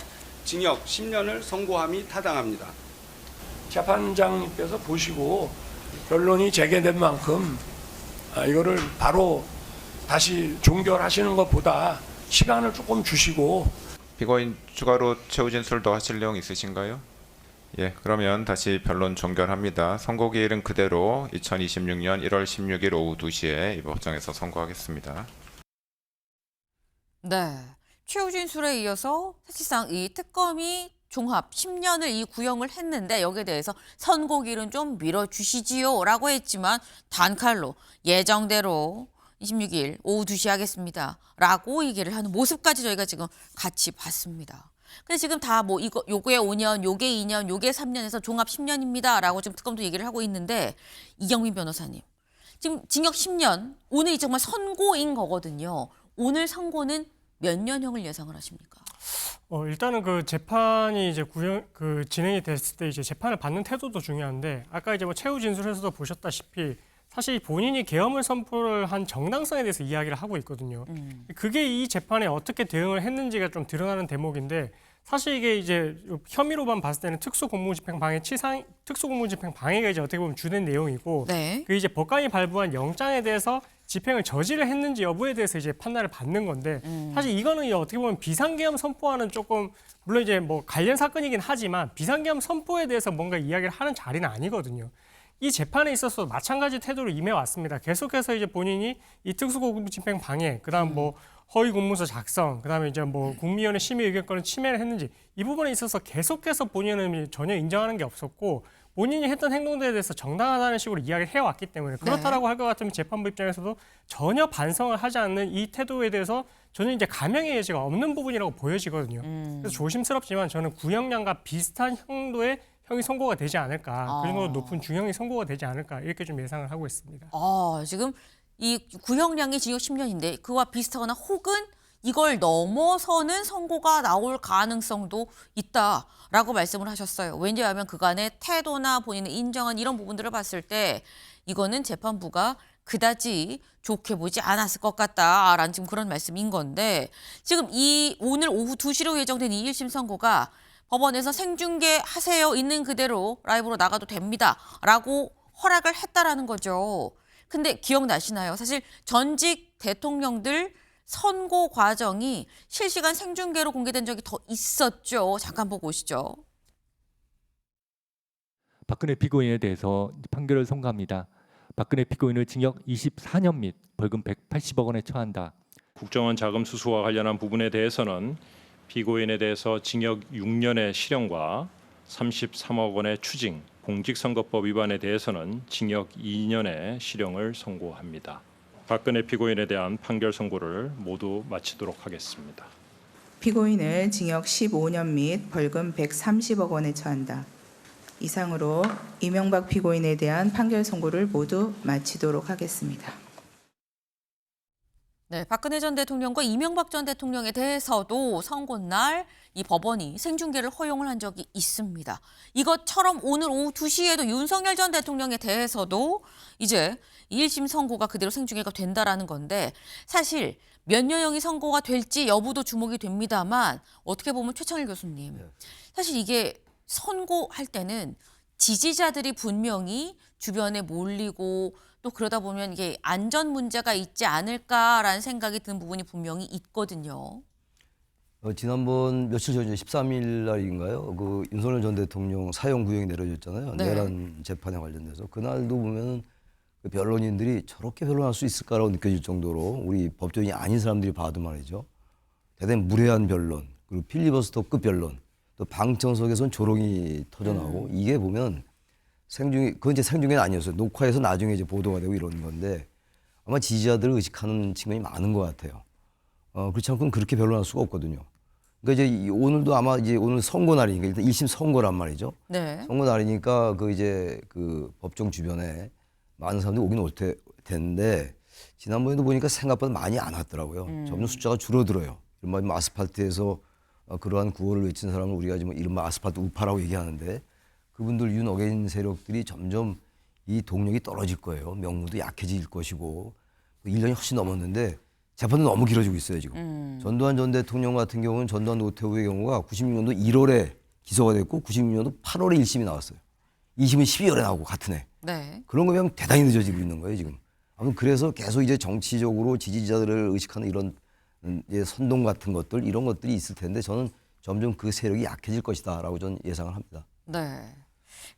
K: 징역 10년을 선고함이 타당합니다.
J: 재판장님께서 보시고 변론이 재개된 만큼 이거를 바로 다시 종결하시는 것보다 시간을 조금 주시고.
L: 피고인 추가로 최후 진술 더 하실 내용 있으신가요? 예, 그러면 다시 변론 종결합니다. 선고 기일은 그대로 2026년 1월 16일 오후 2시에 이 법정에서 선고하겠습니다.
A: 네. 최후 진술에 이어서 사실상 이 특검이 종합 10년을 이 구형을 했는데 여기에 대해서 선고기일은 좀 미뤄주시지요라고 했지만 단칼로 예정대로 26일 오후 2시 하겠습니다. 라고 얘기를 하는 모습까지 저희가 지금 같이 봤습니다. 근데 지금 다 뭐 요게 5년, 요게 2년, 요게 3년에서 종합 10년입니다. 라고 지금 특검도 얘기를 하고 있는데 이경민 변호사님. 지금 징역 10년, 오늘이 정말 선고인 거거든요. 오늘 선고는 몇 년형을 예상을 하십니까?
M: 일단은 그 재판이 이제 진행이 됐을 때 이제 재판을 받는 태도도 중요한데 아까 이제 뭐 최후 진술에서도 보셨다시피 사실 본인이 계엄을 선포를 한 정당성에 대해서 이야기를 하고 있거든요. 그게 이 재판에 어떻게 대응을 했는지가 좀 드러나는 대목인데 사실 이게 이제 혐의로만 봤을 때는 특수공무집행 방해가 이제 어떻게 보면 주된 내용이고
A: 네.
M: 그 이제 법관이 발부한 영장에 대해서 집행을 저지를 했는지 여부에 대해서 이제 판단을 받는 건데 사실 이거는 어떻게 보면 비상계엄 선포와는 조금 물론 이제 뭐 관련 사건이긴 하지만 비상계엄 선포에 대해서 뭔가 이야기를 하는 자리는 아니거든요. 이 재판에 있어서 마찬가지 태도로 임해왔습니다. 계속해서 이제 본인이 이 특수공무집행 방해, 그다음 뭐 허위 공문서 작성, 그다음에 이제 뭐 국민위원회 심의 의결권을 침해를 했는지 이 부분에 있어서 계속해서 본인은 전혀 인정하는 게 없었고 본인이 했던 행동들에 대해서 정당하다는 식으로 이야기를 해왔기 때문에 그렇다라고 할 것 같으면 재판부 입장에서도 전혀 반성을 하지 않는 이 태도에 대해서 저는 이제 감형의 여지가 없는 부분이라고 보여지거든요. 그래서 조심스럽지만 저는 구형량과 비슷한 형도의 형이 선고가 되지 않을까, 그 정도로 높은 중형이 선고가 되지 않을까 이렇게 좀 예상을 하고 있습니다.
A: 지금 이 구형량이 징역 10년인데 그와 비슷하거나 혹은 이걸 넘어서는 선고가 나올 가능성도 있다라고 말씀을 하셨어요. 왜냐하면 그간의 태도나 본인의 인정한 이런 부분들을 봤을 때 이거는 재판부가 그다지 좋게 보지 않았을 것 같다라는 지금 그런 말씀인 건데 지금 이 오늘 오후 2시로 예정된 이 1심 선고가 법원에서 생중계 하세요. 있는 그대로 라이브로 나가도 됩니다. 라고 허락을 했다라는 거죠. 근데 기억나시나요? 사실 전직 대통령들 선고 과정이 실시간 생중계로 공개된 적이 더 있었죠. 잠깐 보고 오시죠.
N: 박근혜 피고인에 대해서 판결을 선고합니다. 박근혜 피고인을 징역 24년 및 벌금 180억 원에 처한다.
D: 국정원 자금 수수와 관련한 부분에 대해서는 피고인에 대해서 징역 6년의 실형과 33억 원의 추징, 공직선거법 위반에 대해서는 징역 2년의 실형을 선고합니다. 박근혜 피고인에 대한 판결 선고를 모두 마치도록 하겠습니다.
O: 피고인을 징역 15년 및 벌금 130억 원에 처한다. 이상으로 이명박 피고인에 대한 판결 선고를 모두 마치도록 하겠습니다.
A: 네, 박근혜 전 대통령과 이명박 전 대통령에 대해서도 선고날 이 법원이 생중계를 허용을 한 적이 있습니다. 이것처럼 오늘 오후 2시에도 윤석열 전 대통령에 대해서도 이제 1심 선고가 그대로 생중계가 된다라는 건데 사실 몇 년형이 선고가 될지 여부도 주목이 됩니다만 어떻게 보면 최창일 교수님 사실 이게 선고할 때는 지지자들이 분명히 주변에 몰리고 또 그러다 보면 이게 안전 문제가 있지 않을까라는 생각이 드는 부분이 분명히 있거든요.
E: 지난번 며칠 전에 13일 날인가요? 그 윤석열 전 대통령 사형 구형이 내려졌잖아요.
A: 네.
E: 내란 재판에 관련돼서 그날도 보면 그 변론인들이 저렇게 변론할 수 있을까라고 느껴질 정도로 우리 법조인이 아닌 사람들이 봐도 말이죠. 대단히 무례한 변론, 그리고 필리버스터급 변론, 또 방청석에선 조롱이 터져나오고 이게 보면 생중계, 그건 이제 생중계는 아니었어요. 녹화해서 나중에 이제 보도가 되고 이런 건데 아마 지지자들을 의식하는 측면이 많은 것 같아요. 그렇지 않고는 그렇게 변론할 수가 없거든요. 그러니까 이제 오늘도 아마 이제 오늘 선고 날이니까 일단 1심 선고란 말이죠.
A: 네.
E: 선고 날이니까 그 이제 그 법정 주변에 많은 사람들이 오긴 올 텐데 지난번에도 보니까 생각보다 많이 안 왔더라고요. 점점 숫자가 줄어들어요. 이른바 아스팔트에서 그러한 구호를 외친 사람을 우리가 지금 이른바 아스팔트 우파라고 얘기하는데 그분들 윤어게인 세력들이 점점 이 동력이 떨어질 거예요. 명분도 약해질 것이고 1년이 훨씬 넘었는데 재판도 너무 길어지고 있어요 지금. 전두환 전 대통령 같은 경우는 전두환 노태우의 경우가 96년도 1월에 기소가 됐고 96년도 8월에 1심이 나왔어요. 2심은 12월에 나오고 같은 해.
A: 네.
E: 그런 거 보면 대단히 늦어지고 있는 거예요 지금. 아무튼 그래서 계속 이제 정치적으로 지지자들을 의식하는 이런 이제 선동 같은 것들 이런 것들이 있을 텐데 저는 점점 그 세력이 약해질 것이다라고 저는 예상을 합니다.
A: 네.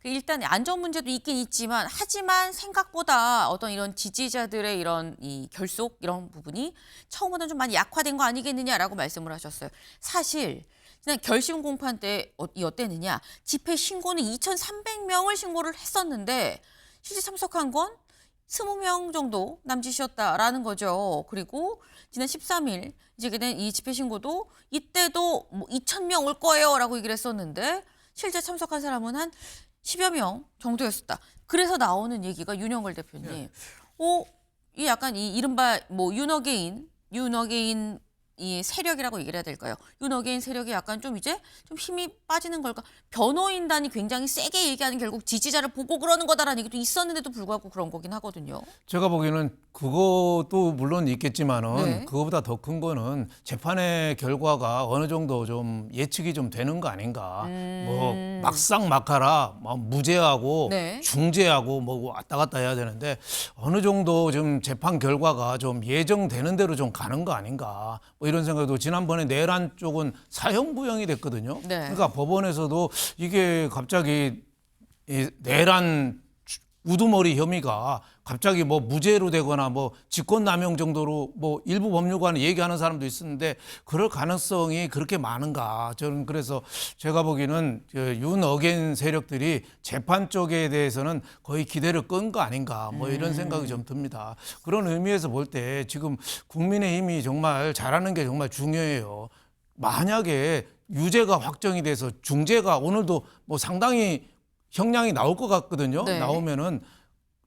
A: 일단 안전 문제도 있긴 있지만 하지만 생각보다 어떤 이런 지지자들의 이런 이 결속 이런 부분이 처음보다는 좀 많이 약화된 거 아니겠느냐라고 말씀을 하셨어요. 사실 지난 결심 공판 때 어땠느냐? 집회 신고는 2,300명을 신고를 했었는데 실제 참석한 건 20명 정도 남짓이었다라는 거죠. 그리고 지난 13일 이제된 이 집회 신고도 이때도 뭐 2,000명 올 거예요라고 얘기를 했었는데 실제 참석한 사람은 한 10여 명 정도였었다. 그래서 나오는 얘기가 윤영걸 대표님. 이 약간 이 이른바 뭐 윤어게인 이 세력이라고 얘기를 해야 될까요? 윤어게인 세력이 약간 좀 이제 좀 힘이 빠지는 걸까? 변호인단이 굉장히 세게 얘기하는 결국 지지자를 보고 그러는 거다라는 얘기도 있었는데도 불구하고 그런 거긴 하거든요.
F: 제가 보기에는 그것도 물론 있겠지만은
A: 네.
F: 그거보다 더 큰 거는 재판의 결과가 어느 정도 좀 예측이 좀 되는 거 아닌가. 뭐 막상 막하라 뭐 무죄하고
A: 네.
F: 중죄하고 뭐 왔다 갔다 해야 되는데 어느 정도 좀 재판 결과가 좀 예정되는 대로 좀 가는 거 아닌가. 뭐 이런 생각도 지난번에 내란 쪽은 사형 구형이 됐거든요.
A: 네.
F: 그러니까 법원에서도 이게 갑자기 이 내란 우두머리 혐의가 갑자기 뭐 무죄로 되거나 뭐 직권남용 정도로 뭐 일부 법률가는 얘기하는 사람도 있었는데 그럴 가능성이 그렇게 많은가. 저는 그래서 제가 보기에는 윤어게인 세력들이 재판 쪽에 대해서는 거의 기대를 끈 거 아닌가 뭐 이런 생각이 좀 듭니다. 그런 의미에서 볼 때 지금 국민의힘이 정말 잘하는 게 정말 중요해요. 만약에 유죄가 확정이 돼서 중죄가 오늘도 뭐 상당히 형량이 나올 것 같거든요.
A: 네.
F: 나오면은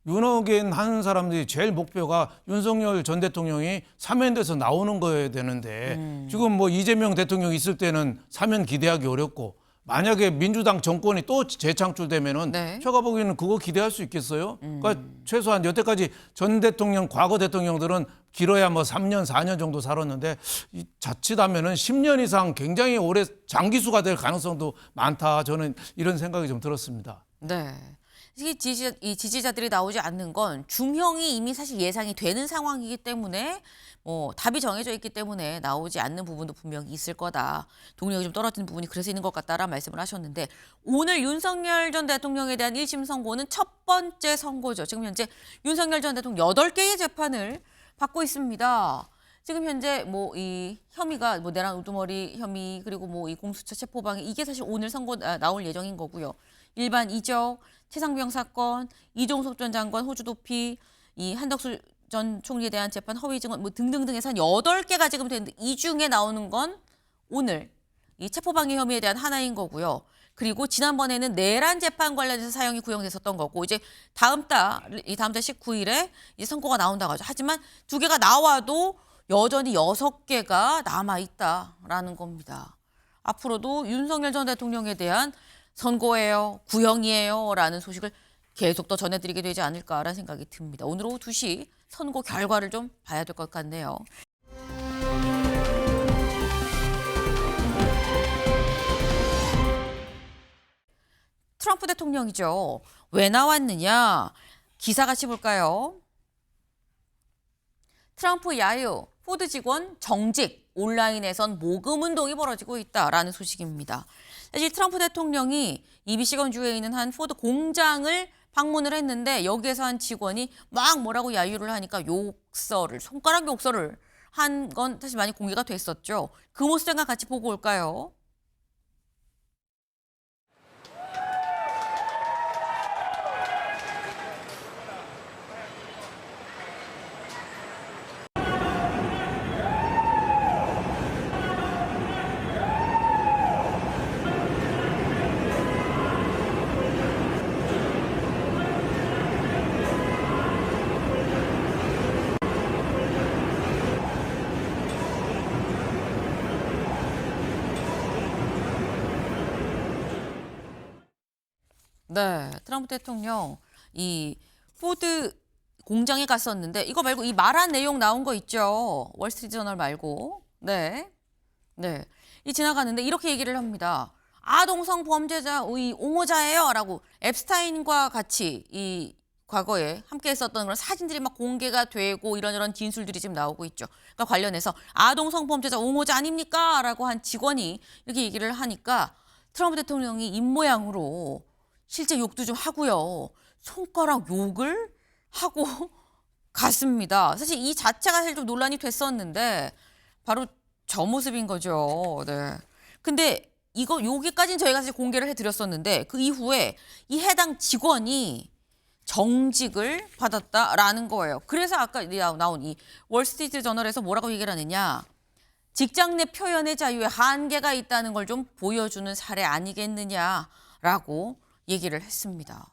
F: 윤어게인 하는 사람들이 제일 목표가 윤석열 전 대통령이 사면돼서 나오는 거여야 되는데 지금 뭐 이재명 대통령 있을 때는 사면 기대하기 어렵고 만약에 민주당 정권이 또 재창출되면은
A: 네.
F: 제가 보기에는 그거 기대할 수 있겠어요? 그러니까 최소한 여태까지 전 대통령, 과거 대통령들은 길어야 뭐 3년, 4년 정도 살았는데 자칫하면은 10년 이상 굉장히 오래 장기수가 될 가능성도 많다. 저는 이런 생각이 좀 들었습니다.
A: 네. 이 지지자들이 나오지 않는 건 중형이 이미 사실 예상이 되는 상황이기 때문에 뭐 답이 정해져 있기 때문에 나오지 않는 부분도 분명히 있을 거다. 동력이 좀 떨어지는 부분이 그래서 있는 것 같다라는 말씀을 하셨는데 오늘 윤석열 전 대통령에 대한 1심 선고는 첫 번째 선고죠. 지금 현재 윤석열 전 대통령 8개의 재판을 받고 있습니다. 지금 현재 뭐 이 혐의가 뭐 내란 우두머리 혐의 그리고 뭐 이 공수처 체포방해 이게 사실 오늘 선고 나올 예정인 거고요. 일반 이적, 최상병 사건, 이종석 전 장관 호주 도피, 이 한덕수 전 총리에 대한 재판 허위 증언 뭐 등등등 해서 한 8개가 지금 됐는데 이 중에 나오는 건 오늘 이 체포방해 혐의에 대한 하나인 거고요. 그리고 지난번에는 내란 재판 관련해서 사형이 구형됐었던 거고 이제 다음 달 19일에 이제 선고가 나온다고 하죠. 하지만 2개가 나와도 여전히 6개가 남아있다라는 겁니다. 앞으로도 윤석열 전 대통령에 대한 선고예요, 구형이에요 라는 소식을 계속 더 전해드리게 되지 않을까라는 생각이 듭니다. 오늘 오후 2시 선고 결과를 좀 봐야 될 것 같네요. 트럼프 대통령이죠. 왜 나왔느냐? 기사 같이 볼까요? 트럼프 야유, 포드 직원 정직, 온라인에선 모금 운동이 벌어지고 있다라는 소식입니다. 사실 트럼프 대통령이 이 미시건주에 있는 한 포드 공장을 방문을 했는데 여기에서 한 직원이 막 뭐라고 야유를 하니까 손가락 욕설을 한 건 사실 많이 공개가 됐었죠. 그 모습 잠깐 같이 보고 올까요? 네, 트럼프 대통령 이 포드 공장에 갔었는데 이거 말고 이 말한 내용 나온 거 있죠. 월스트리트저널 말고. 네. 네. 이 지나가는데 이렇게 얘기를 합니다. 아동성 범죄자의 옹호자예요라고 앱스타인과 같이 이 과거에 함께 했었던 그런 사진들이 막 공개가 되고 이런 진술들이 지금 나오고 있죠. 그러니까 관련해서 아동성 범죄자 옹호자 아닙니까? 라고 한 직원이 이렇게 얘기를 하니까 트럼프 대통령이 입모양으로 실제 욕도 좀 하고요. 손가락 욕을 하고 갔습니다. 사실 이 자체가 사실 좀 논란이 됐었는데 바로 저 모습인 거죠. 네. 근데 여기까지는 저희가 사실 공개를 해드렸었는데 그 이후에 이 해당 직원이 정직을 받았다라는 거예요. 그래서 아까 나온 이 월스트리트 저널에서 뭐라고 얘기를 하느냐. 직장 내 표현의 자유에 한계가 있다는 걸 좀 보여주는 사례 아니겠느냐라고 얘기를 했습니다.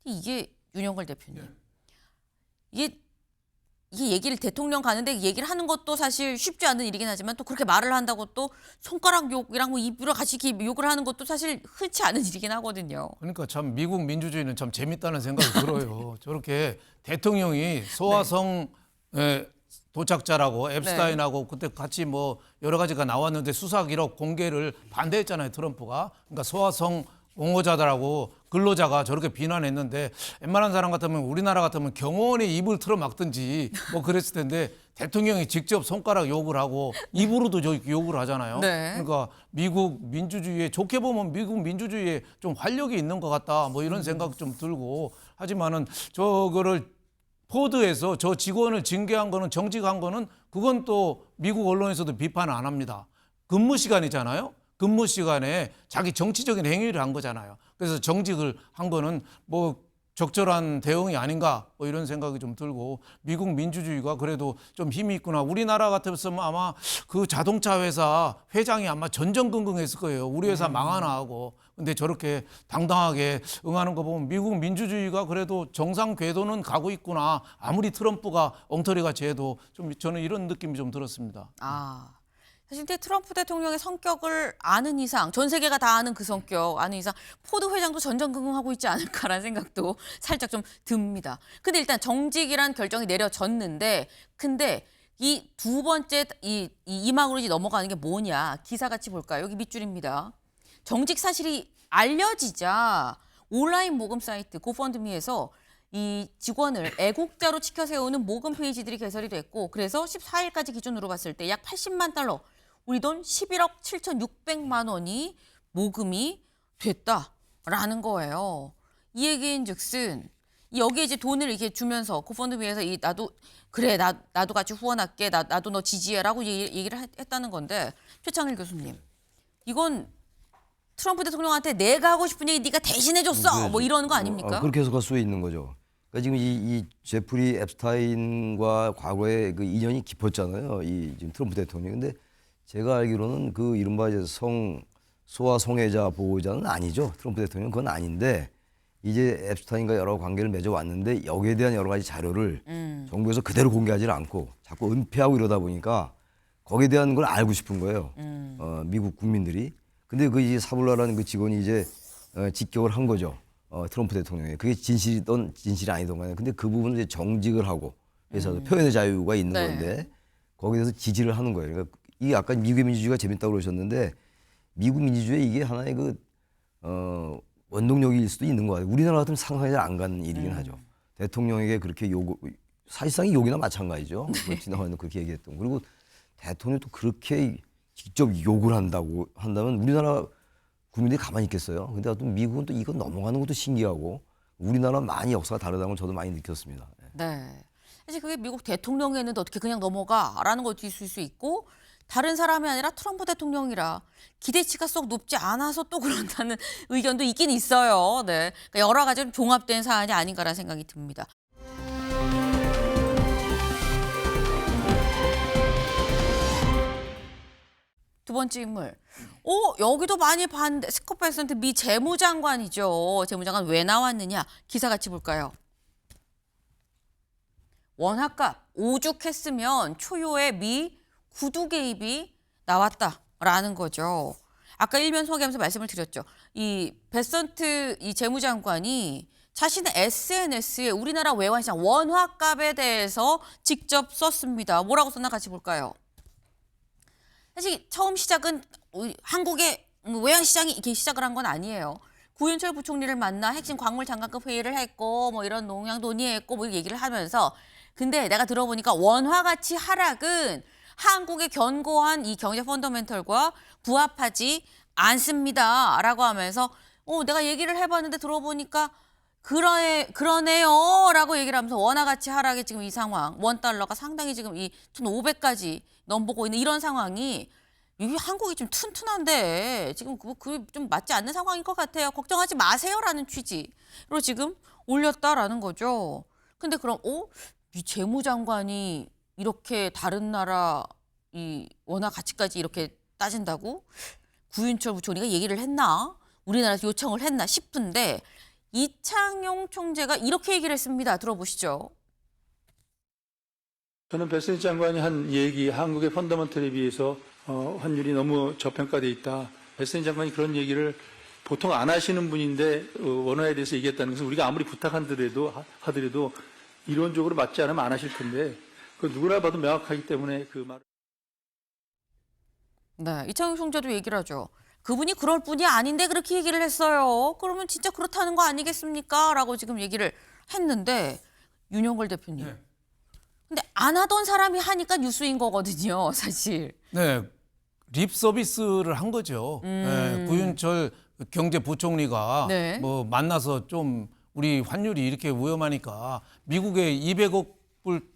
A: 이게 윤영걸 대표님. 이게 얘기를 대통령 가는데 얘기를 하는 것도 사실 쉽지 않은 일이긴 하지만 또 그렇게 말을 한다고 또 손가락 욕이랑 뭐 입으로 같이 이렇게 욕을 하는 것도 사실 흔치 않은 일이긴 하거든요.
F: 그러니까 참 미국 민주주의는 참 재밌다는 생각이 들어요. 저렇게 대통령이 소아성 도착자라고 앱스타인하고 그때 같이 뭐 여러 가지가 나왔는데 수사 기록 공개를 반대했잖아요, 트럼프가. 그러니까 소아성 옹호자다라고 근로자가 저렇게 비난했는데 웬만한 사람 같으면 우리나라 같으면 경호원에 입을 틀어막든지 뭐 그랬을 텐데 대통령이 직접 손가락 욕을 하고 입으로도 욕을 하잖아요.
A: 네.
F: 그러니까 미국 민주주의에 좋게 보면 미국 민주주의에 좀 활력이 있는 것 같다 뭐 이런 생각 좀 들고 하지만은 저거를 포드에서 저 직원을 징계한 거는 정직한 거는 그건 또 미국 언론에서도 비판 안 합니다. 근무 시간이잖아요. 근무 시간에 자기 정치적인 행위를 한 거잖아요. 그래서 정직을 한 거는 뭐 적절한 대응이 아닌가 뭐 이런 생각이 좀 들고 미국 민주주의가 그래도 좀 힘이 있구나. 우리나라 같았으면 아마 그 자동차 회사 회장이 아마 전전긍긍했을 거예요. 우리 회사 망하나 하고. 근데 저렇게 당당하게 응하는 거 보면 미국 민주주의가 그래도 정상 궤도는 가고 있구나. 아무리 트럼프가 엉터리같이 해도 좀 저는 이런 느낌이 좀 들었습니다.
A: 사실 근데 트럼프 대통령의 성격을 아는 이상, 전 세계가 다 아는 그 성격 아는 이상 포드 회장도 전전긍긍하고 있지 않을까라는 생각도 살짝 좀 듭니다. 근데 일단 정직이란 결정이 내려졌는데 근데 이 두 번째 이망으로 이제 넘어가는 게 뭐냐. 기사같이 볼까요? 여기 밑줄입니다. 정직 사실이 알려지자 온라인 모금 사이트 고펀드미에서 이 직원을 애국자로 치켜 세우는 모금 페이지들이 개설이 됐고 그래서 14일까지 기준으로 봤을 때 약 80만 달러, 우리 돈 11억 7,600만 원이 모금이 됐다라는 거예요. 이 얘기인즉슨 여기에 이제 돈을 이렇게 주면서 고펀드미에서 나도 그래 나도 같이 후원할게 나도 너 지지해라고 얘기를 했다는 건데 최창일 교수님 이건 트럼프 대통령한테 내가 하고 싶은 얘기 네가 대신해줬어 뭐 이러는 거 아닙니까?
E: 그렇게 해석할 수 있는 거죠. 그러니까 지금 이 제프리 앱스타인과 과거에 그 인연이 깊었잖아요. 이 지금 트럼프 대통령. 근데 제가 알기로는 그 이른바 이제 소아 성애자 보호자는 아니죠. 트럼프 대통령 그건 아닌데 이제 앱스타인과 여러 관계를 맺어왔는데 여기에 대한 여러 가지 자료를 정부에서 그대로 공개하지 않고 자꾸 은폐하고 이러다 보니까 거기에 대한 걸 알고 싶은 거예요. 미국 국민들이. 근데 그 이제 사블라라는 그 직원이 이제 직격을 한 거죠. 트럼프 대통령이. 그게 진실이든 진실이 아니든 간에. 근데 그 부분을 이제 정직을 하고 그래서 표현의 자유가 있는 건데 거기에 대해서 지지를 하는 거예요. 그러니까 이게 아까 미국의 민주주의가 재밌다고 그러셨는데 미국 민주주의 이게 하나의 원동력일 수도 있는 것 같아요. 우리나라 같으면 상상이 잘 안 가는 일이긴 하죠. 대통령에게 그렇게 사실상 욕이나 마찬가지죠. 지나가는 그렇게 얘기했던. 그리고 대통령이 또 그렇게 직접 욕을 한다면 우리나라 국민들이 가만히 있겠어요. 근데 또 미국은 또 이거 넘어가는 것도 신기하고 우리나라 많이 역사가 다르다는 걸 저도 많이 느꼈습니다.
A: 네. 사실 그게 미국 대통령에는 어떻게 그냥 넘어가라는 걸 있을 수 있고 다른 사람이 아니라 트럼프 대통령이라 기대치가 썩 높지 않아서 또 그런다는 의견도 있긴 있어요. 네. 그러니까 여러 가지 좀 종합된 사안이 아닌가라는 생각이 듭니다. 두 번째 인물. 여기도 많이 봤는데 스콧 베센트 미 재무장관이죠. 재무장관 왜 나왔느냐. 기사같이 볼까요? 원화값 오죽했으면 초유의 미 구두 개입이 나왔다라는 거죠. 아까 일면 소개하면서 말씀을 드렸죠. 이 베센트 이 재무장관이 자신의 SNS에 우리나라 외환시장 원화값에 대해서 직접 썼습니다. 뭐라고 썼나 같이 볼까요? 사실 처음 시작은 한국의 외환시장이 이렇게 시작을 한 건 아니에요. 구윤철 부총리를 만나 핵심 광물 장관급 회의를 했고 뭐 이런 농양 논의했고 뭐 얘기를 하면서 근데 내가 들어보니까 원화 가치 하락은 한국의 견고한 이 경제 펀더멘털과 부합하지 않습니다라고 하면서 내가 얘기를 해봤는데 들어보니까 그러네요라고 얘기를 하면서 원화 가치 하락의 지금 이 상황, 원 달러가 상당히 지금 이 1,500까지 넘보고 있는 이런 상황이 이게 한국이 좀 튼튼한데 지금 그게 좀 맞지 않는 상황인 것 같아요. 걱정하지 마세요라는 취지로 지금 올렸다라는 거죠. 근데 그럼 이 재무장관이 이렇게 다른 나라 이 원화 가치까지 이렇게 따진다고 구윤철 부총리가 얘기를 했나? 우리나라에서 요청을 했나 싶은데 이창용 총재가 이렇게 얘기를 했습니다. 들어보시죠.
P: 저는 베스트 장관이 한 얘기, 한국의 펀더먼털에 비해서 환율이 너무 저평가돼 있다. 베스트 장관이 그런 얘기를 보통 안 하시는 분인데 원화에 대해서 얘기했다는 것은 우리가 아무리 하더라도 이론적으로 맞지 않으면 안 하실 텐데 그 누구나 봐도 명확하기 때문에 그 말을.
A: 네, 이창용 총재도 얘기를 하죠. 그분이 그럴 분이 아닌데 그렇게 얘기를 했어요. 그러면 진짜 그렇다는 거 아니겠습니까? 라고 지금 얘기를 했는데 윤영걸 대표님. 네. 근데 안 하던 사람이 하니까 뉴스인 거거든요, 사실.
F: 네, 립 서비스를 한 거죠. 네, 구윤철 경제부총리가
A: 네.
F: 뭐 만나서 좀 우리 환율이 이렇게 위험하니까 미국에 200억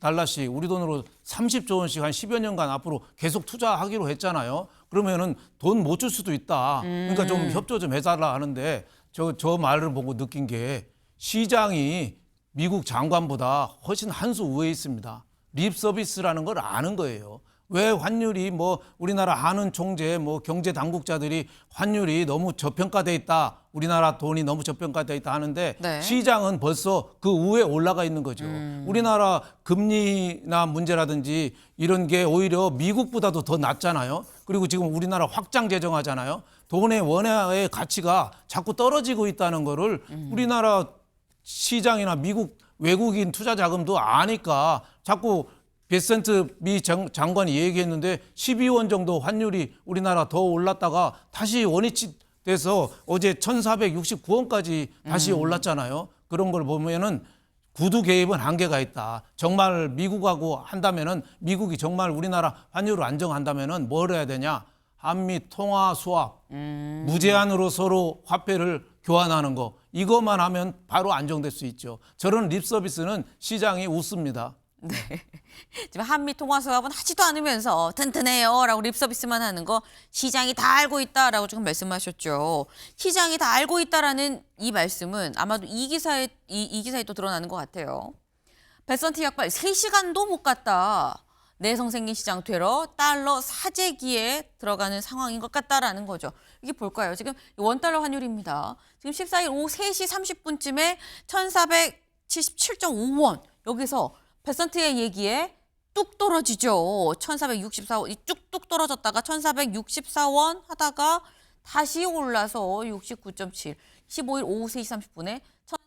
F: 달러씩 우리 돈으로 30조 원씩 한 10여 년간 앞으로 계속 투자하기로 했잖아요. 그러면은 돈 못 줄 수도 있다. 그러니까 좀 협조 좀 해달라 하는데 저 말을 보고 느낀 게 시장이 미국 장관보다 훨씬 한 수 우위에 있습니다. 립 서비스라는 걸 아는 거예요. 왜 환율이 뭐 우리나라 아는 총재 뭐 경제 당국자들이 환율이 너무 저평가돼 있다. 우리나라 돈이 너무 저평가돼 있다 하는데
A: 네.
F: 시장은 벌써 그 우에 올라가 있는 거죠. 우리나라 금리나 문제라든지 이런 게 오히려 미국보다도 더 낮잖아요. 그리고 지금 우리나라 확장 재정하잖아요. 돈의 원화의 가치가 자꾸 떨어지고 있다는 거를 우리나라 시장이나 미국 외국인 투자 자금도 아니까 자꾸 베센트 미 장관이 얘기했는데 12원 정도 환율이 우리나라 더 올랐다가 다시 원위치 돼서 어제 1,469원까지 다시 올랐잖아요. 그런 걸 보면은 구두 개입은 한계가 있다. 정말 미국하고 한다면은 미국이 정말 우리나라 환율을 안정한다면은 뭘 해야 되냐? 한미 통화 수합, 무제한으로 서로 화폐를 교환하는 거 이것만 하면 바로 안정될 수 있죠. 저런 립 서비스는 시장이 웃습니다.
A: 네. 지금 한미 통화 수합은 하지도 않으면서 튼튼해요라고 립 서비스만 하는 거 시장이 다 알고 있다라고 지금 말씀하셨죠. 시장이 다 알고 있다라는 이 말씀은 아마도 이 기사에 또 드러나는 것 같아요. 베선트 약발 3시간도 못 갔다. 내성 생긴 시장 되러 달러 사재기에 들어가는 상황인 것 같다라는 거죠. 이게 볼까요? 지금 원달러 환율입니다. 지금 14일 오후 3시 30분쯤에 1,477.5원. 여기서 베선트의 얘기에 뚝 떨어지죠. 1,464원. 쭉뚝 떨어졌다가 1,464원 하다가 다시 올라서 69.7. 15일 오후 3시 30분에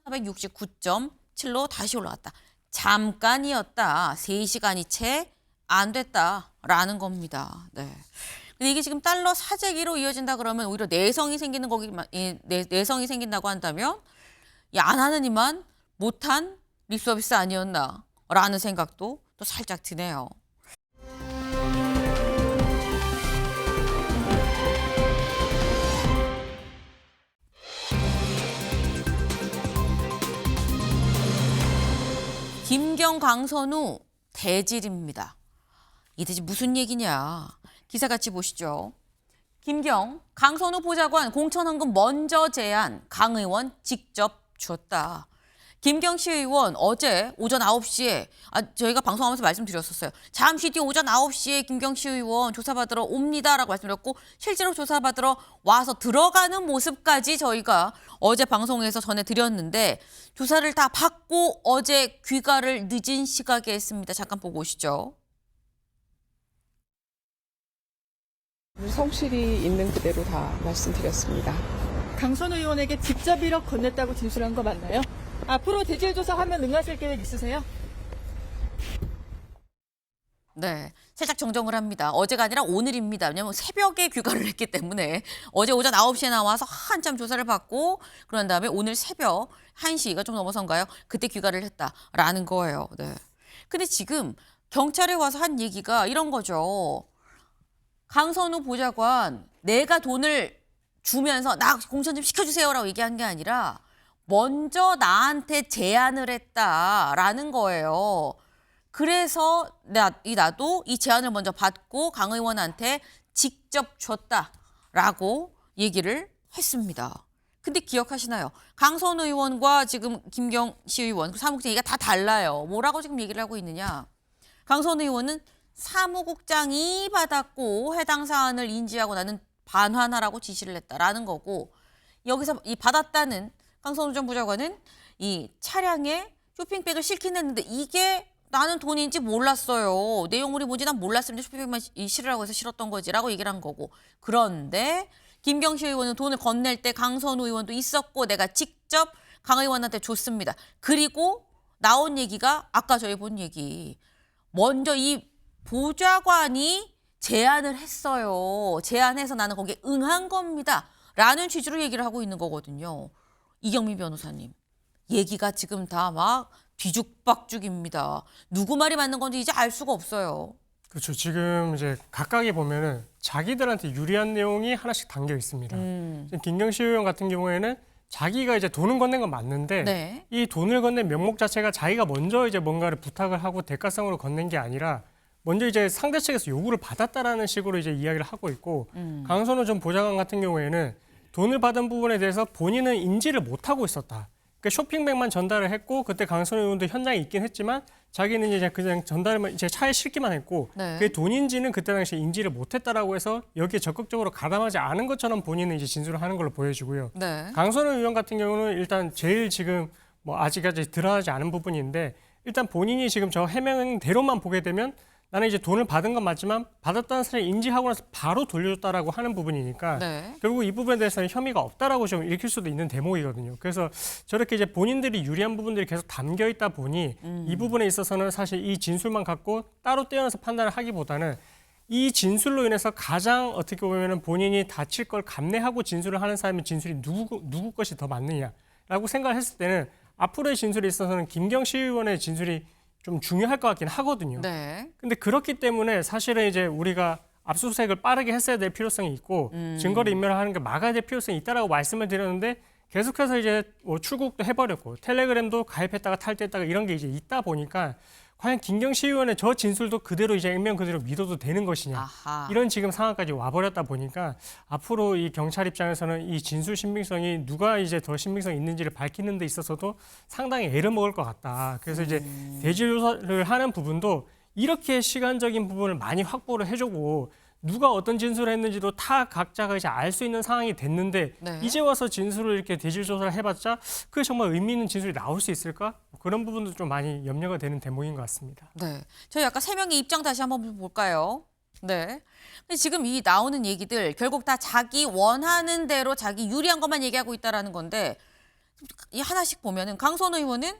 A: 1,469.7로 다시 올라갔다. 잠깐이었다. 3시간이 채 안 됐다라는 겁니다. 네. 근데 이게 지금 달러 사재기로 이어진다 그러면 오히려 내성이 생기는 거기만 내성이 생긴다고 한다면 안 하는 이만 못한 립 서비스 아니었나라는 생각도 또 살짝 드네요. 김경 강선우 대질입니다. 이 대질 무슨 얘기냐? 기사 같이 보시죠. 김경, 강선우 보좌관 공천헌금 먼저 제안, 강 의원 직접 줬다. 김경 시의원 어제 오전 9시에 저희가 방송하면서 말씀드렸었어요. 잠시 뒤 오전 9시에 김경 시의원 조사받으러 옵니다라고 말씀드렸고 실제로 조사받으러 와서 들어가는 모습까지 저희가 어제 방송에서 전해드렸는데 조사를 다 받고 어제 귀가를 늦은 시각에 했습니다. 잠깐 보고 오시죠.
Q: 성실히 있는 그대로 다 말씀드렸습니다. 강선우 의원에게 직접 1억 건넸다고 진술한 거 맞나요? 앞으로 대질 조사하면 응하실 계획 있으세요?
A: 네, 살짝 정정을 합니다. 어제가 아니라 오늘입니다. 왜냐하면 새벽에 귀가를 했기 때문에 어제 오전 9시에 나와서 한참 조사를 받고 그런 다음에 오늘 새벽 1시가 좀 넘어선가요? 그때 귀가를 했다라는 거예요. 네. 근데 지금 경찰에 와서 한 얘기가 이런 거죠. 강선우 보좌관, 내가 돈을 주면서 나 공천 좀 시켜주세요라고 얘기한 게 아니라 먼저 나한테 제안을 했다라는 거예요. 그래서 나도 이 제안을 먼저 받고 강 의원한테 직접 줬다라고 얘기를 했습니다. 근데 기억하시나요? 강선우 의원과 지금 김경시 의원, 사무국장 얘기가 다 달라요. 뭐라고 지금 얘기를 하고 있느냐. 강선우 의원은 사무국장이 받았고 해당 사안을 인지하고 나는 반환하라고 지시를 했다라는 거고, 여기서 이 받았다는 강선우 전 부장관은 이 차량에 쇼핑백을 싣긴 했는데 이게 나는 돈인지 몰랐어요. 내용물이 뭔지 난 몰랐습니다. 쇼핑백만 실으라고 해서 실었던 거지라고 얘기를 한 거고. 그런데 김경시 의원은 돈을 건넬 때 강선우 의원도 있었고 내가 직접 강 의원한테 줬습니다. 그리고 나온 얘기가 아까 저희 본 얘기. 먼저 이 보좌관이 제안을 했어요. 제안해서 나는 거기에 응한 겁니다. 라는 취지로 얘기를 하고 있는 거거든요. 이경민 변호사님. 얘기가 지금 다 막 뒤죽박죽입니다. 누구 말이 맞는 건지 이제 알 수가 없어요.
M: 그렇죠. 지금 이제 각각이 보면은 자기들한테 유리한 내용이 하나씩 담겨 있습니다. 지금 김경시 의원 같은 경우에는 자기가 이제 돈을 건넨 건 맞는데
A: 네.
M: 이 돈을 건넨 명목 자체가 자기가 먼저 이제 뭔가를 부탁을 하고 대가성으로 건넨 게 아니라 먼저 이제 상대 측에서 요구를 받았다라는 식으로 이제 이야기를 하고 있고 강선우 전 보좌관 같은 경우에는 돈을 받은 부분에 대해서 본인은 인지를 못하고 있었다. 그러니까 쇼핑백만 전달을 했고 그때 강선우 의원도 현장에 있긴 했지만 자기는 이제 그냥 전달만 이제 차에 싣기만 했고
A: 네.
M: 그게 돈인지는 그때 당시에 인지를 못했다라고 해서 여기에 적극적으로 가담하지 않은 것처럼 본인은 이제 진술을 하는 걸로 보여지고요.
A: 네.
M: 강선우 의원 같은 경우는 일단 제일 지금 뭐 아직까지 드러나지 않은 부분인데 일단 본인이 지금 저 해명대로만 보게 되면 나는 이제 돈을 받은 건 맞지만 받았다는 사실을 인지하고 나서 바로 돌려줬다라고 하는 부분이니까
A: 네.
M: 결국 이 부분에 대해서는 혐의가 없다라고 좀 읽힐 수도 있는 대목이거든요. 그래서 저렇게 이제 본인들이 유리한 부분들이 계속 담겨 있다 보니 이 부분에 있어서는 사실 이 진술만 갖고 따로 떼어내서 판단을 하기보다는 이 진술로 인해서 가장 어떻게 보면은 본인이 다칠 걸 감내하고 진술을 하는 사람의 진술이 누구 것이 더 맞느냐라고 생각을 했을 때는 앞으로의 진술에 있어서는 김경시 의원의 진술이 좀 중요할 것 같긴 하거든요.
A: 네.
M: 근데 그렇기 때문에 사실은 이제 우리가 압수수색을 빠르게 했어야 될 필요성이 있고 증거를 인멸을 하는 게 막아야 될 필요성이 있다라고 말씀을 드렸는데 계속해서 이제 뭐 출국도 해버렸고 텔레그램도 가입했다가 탈퇴했다가 이런 게 이제 있다 보니까 과연 김경시 의원의 저 진술도 그대로 이제 액면 그대로 믿어도 되는 것이냐
A: 아하.
M: 이런 지금 상황까지 와버렸다 보니까 앞으로 이 경찰 입장에서는 이 진술 신빙성이 누가 이제 더 신빙성이 있는지를 밝히는 데 있어서도 상당히 애를 먹을 것 같다. 그래서 이제 대질 조사를 하는 부분도 이렇게 시간적인 부분을 많이 확보를 해주고 누가 어떤 진술을 했는지도 다 각자가 이제 알 수 있는 상황이 됐는데
A: 네.
M: 이제 와서 진술을 이렇게 대질 조사를 해봤자 그게 정말 의미 있는 진술이 나올 수 있을까? 그런 부분도 좀 많이 염려가 되는 대목인 것 같습니다.
A: 네. 저희 아까 세 명의 입장 다시 한번 볼까요? 네. 근데 지금 이 나오는 얘기들 결국 다 자기 원하는 대로 자기 유리한 것만 얘기하고 있다라는 건데 이 하나씩 보면은 강선우 의원은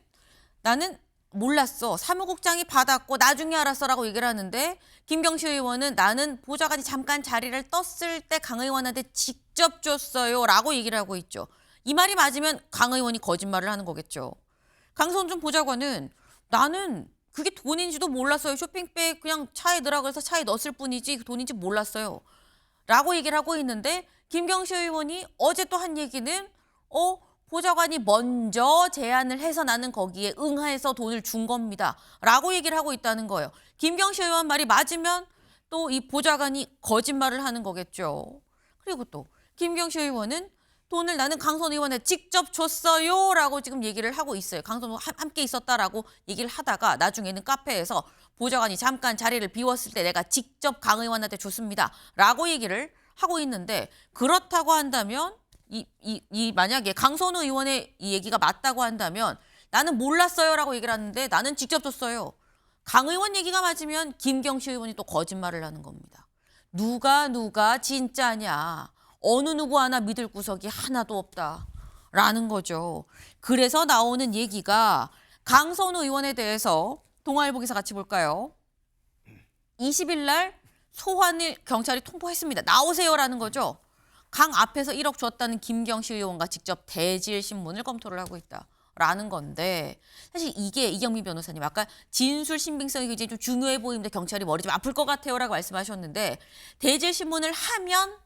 A: 나는 몰랐어. 사무국장이 받았고 나중에 알았어라고 얘기를 하는데 김경시 의원은 나는 보좌관이 잠깐 자리를 떴을 때 강 의원한테 직접 줬어요라고 얘기를 하고 있죠. 이 말이 맞으면 강 의원이 거짓말을 하는 거겠죠. 강선우 전 보좌관은 나는 그게 돈인지도 몰랐어요. 쇼핑백 그냥 차에 넣으라고 해서 차에 넣었을 뿐이지 그 돈인지 몰랐어요. 라고 얘기를 하고 있는데 김경시 의원이 어제 또 한 얘기는 보좌관이 먼저 제안을 해서 나는 거기에 응해서 돈을 준 겁니다. 라고 얘기를 하고 있다는 거예요. 김경시 의원 말이 맞으면 또 이 보좌관이 거짓말을 하는 거겠죠. 그리고 또 김경시 의원은 돈을 나는 강선우 의원에 직접 줬어요. 라고 지금 얘기를 하고 있어요. 강선우 함께 있었다라고 얘기를 하다가 나중에는 카페에서 보좌관이 잠깐 자리를 비웠을 때 내가 직접 강 의원한테 줬습니다. 라고 얘기를 하고 있는데 그렇다고 한다면 만약에 강선우 의원의 이 얘기가 맞다고 한다면 나는 몰랐어요라고 얘기를 하는데 나는 직접 줬어요. 강 의원 얘기가 맞으면 김경시 의원이 또 거짓말을 하는 겁니다. 누가 진짜냐. 어느 누구 하나 믿을 구석이 하나도 없다. 라는 거죠. 그래서 나오는 얘기가 강선우 의원에 대해서 동아일보 기사 같이 볼까요? 20일 날 소환을 경찰이 통보했습니다. 나오세요라는 거죠. 강 앞에서 1억 줬다는 김경식 의원과 직접 대질 신문을 검토를 하고 있다라는 건데 사실 이게 이경민 변호사님 아까 진술 신빙성이 굉장히 좀 중요해 보이는데 경찰이 머리 좀 아플 것 같아요라고 말씀하셨는데 대질 신문을 하면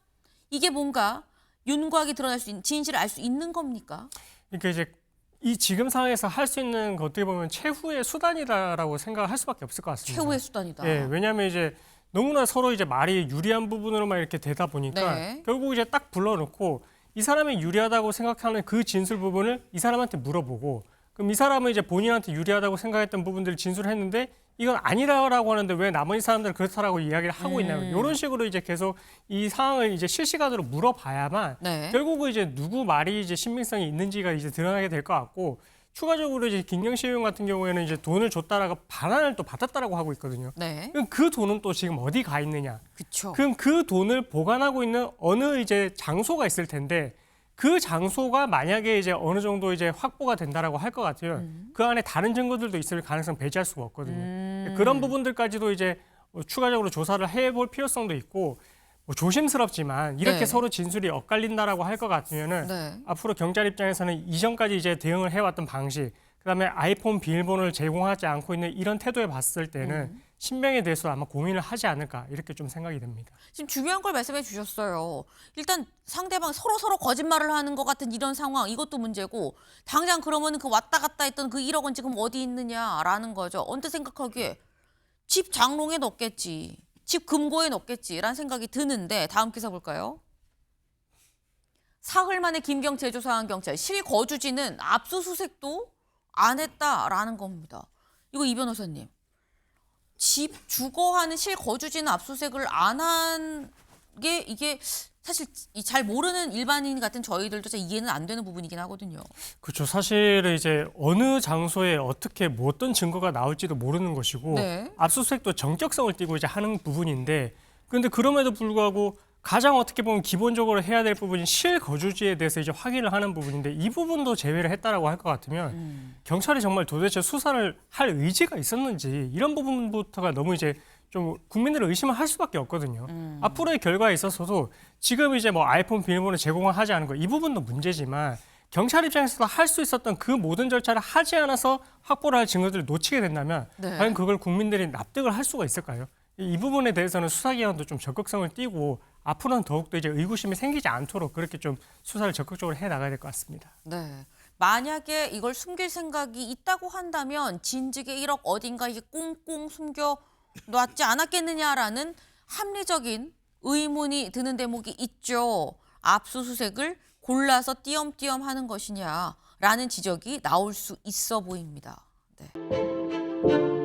A: 이게 뭔가 윤곽이 드러날 수 있는 진실을 알 수 있는 겁니까?
M: 그러니까 이제 이 지금 상황에서 할 수 있는 것 어떻게 보면 최후의 수단이다라고 생각을 할 수밖에 없을 것 같습니다.
A: 최후의 수단이다.
M: 예, 왜냐하면 이제 너무나 서로 이제 말이 유리한 부분으로만 이렇게 되다 보니까
A: 네.
M: 결국 이제 딱 불러놓고 이 사람이 유리하다고 생각하는 그 진술 부분을 이 사람한테 물어보고 그럼 이 사람은 이제 본인한테 유리하다고 생각했던 부분들을 진술을 했는데 이건 아니라고 하는데 왜 나머지 사람들은 그렇다라고 이야기를 하고 있나요? 이런 식으로 이제 계속 이 상황을 이제 실시간으로 물어봐야만
A: 네.
M: 결국은 이제 누구 말이 이제 신빙성이 있는지가 이제 드러나게 될 것 같고 추가적으로 이제 김경식 의원 같은 경우에는 이제 돈을 줬다라고 반환을 또 받았다라고 하고 있거든요.
A: 네.
M: 그럼 그 돈은 또 지금 어디 가 있느냐?
A: 그렇죠.
M: 그럼 그 돈을 보관하고 있는 어느 이제 장소가 있을 텐데 그 장소가 만약에 이제 어느 정도 이제 확보가 된다라고 할 것 같으면 그 안에 다른 증거들도 있을 가능성 배제할 수가 없거든요. 그런 부분들까지도 이제 추가적으로 조사를 해볼 필요성도 있고 뭐 조심스럽지만 이렇게
A: 네.
M: 서로 진술이 엇갈린다라고 할 것 같으면은
A: 네.
M: 앞으로 경찰 입장에서는 이전까지 이제 대응을 해왔던 방식, 그다음에 아이폰 비밀번호를 제공하지 않고 있는 이런 태도에 봤을 때는 신병에 대해서 아마 고민을 하지 않을까 이렇게 좀 생각이 됩니다.
A: 지금 중요한 걸 말씀해 주셨어요. 일단 상대방 서로 거짓말을 하는 것 같은 이런 상황 이것도 문제고 당장 그러면 그 왔다 갔다 했던 그 1억 원 지금 어디 있느냐라는 거죠. 언뜻 생각하기에 집 장롱에 넣겠지. 집 금고에 넣겠지라는 생각이 드는데 다음 기사 볼까요? 사흘 만에 김경태 조사한 경찰 실거주지는 압수수색도 안 했다라는 겁니다. 이거 이 변호사님. 집 주거하는 실거주지는 압수수색을 안 한 게 이게 사실 잘 모르는 일반인 같은 저희들도 잘 이해는 안 되는 부분이긴 하거든요.
M: 그렇죠. 사실은 이제 어느 장소에 어떻게 뭐 어떤 증거가 나올지도 모르는 것이고
A: 네.
M: 압수수색도 전격성을 띠고 이제 하는 부분인데 그런데 그럼에도 불구하고 가장 어떻게 보면 기본적으로 해야 될 부분이 실거주지에 대해서 이제 확인을 하는 부분인데 이 부분도 제외를 했다라고 할 것 같으면 경찰이 정말 도대체 수사를 할 의지가 있었는지 이런 부분부터가 너무 이제 좀 국민들을 의심을 할 수밖에 없거든요. 앞으로의 결과에 있어서도 지금 이제 뭐 아이폰 비밀번호 제공을 하지 않은 거 이 부분도 문제지만 경찰 입장에서도 할 수 있었던 그 모든 절차를 하지 않아서 확보를 할 증거들을 놓치게 된다면
A: 네.
M: 과연 그걸 국민들이 납득을 할 수가 있을까요? 이 부분에 대해서는 수사기관도 좀 적극성을 띠고 앞으로는 더욱더 이제 의구심이 생기지 않도록 그렇게 좀 수사를 적극적으로 해 나가야 될 것 같습니다.
A: 네. 만약에 이걸 숨길 생각이 있다고 한다면 진즉에 1억 어딘가에 꽁꽁 숨겨 놨지 않았겠느냐라는 합리적인 의문이 드는 대목이 있죠. 압수수색을 골라서 띄엄띄엄 하는 것이냐라는 지적이 나올 수 있어 보입니다. 네.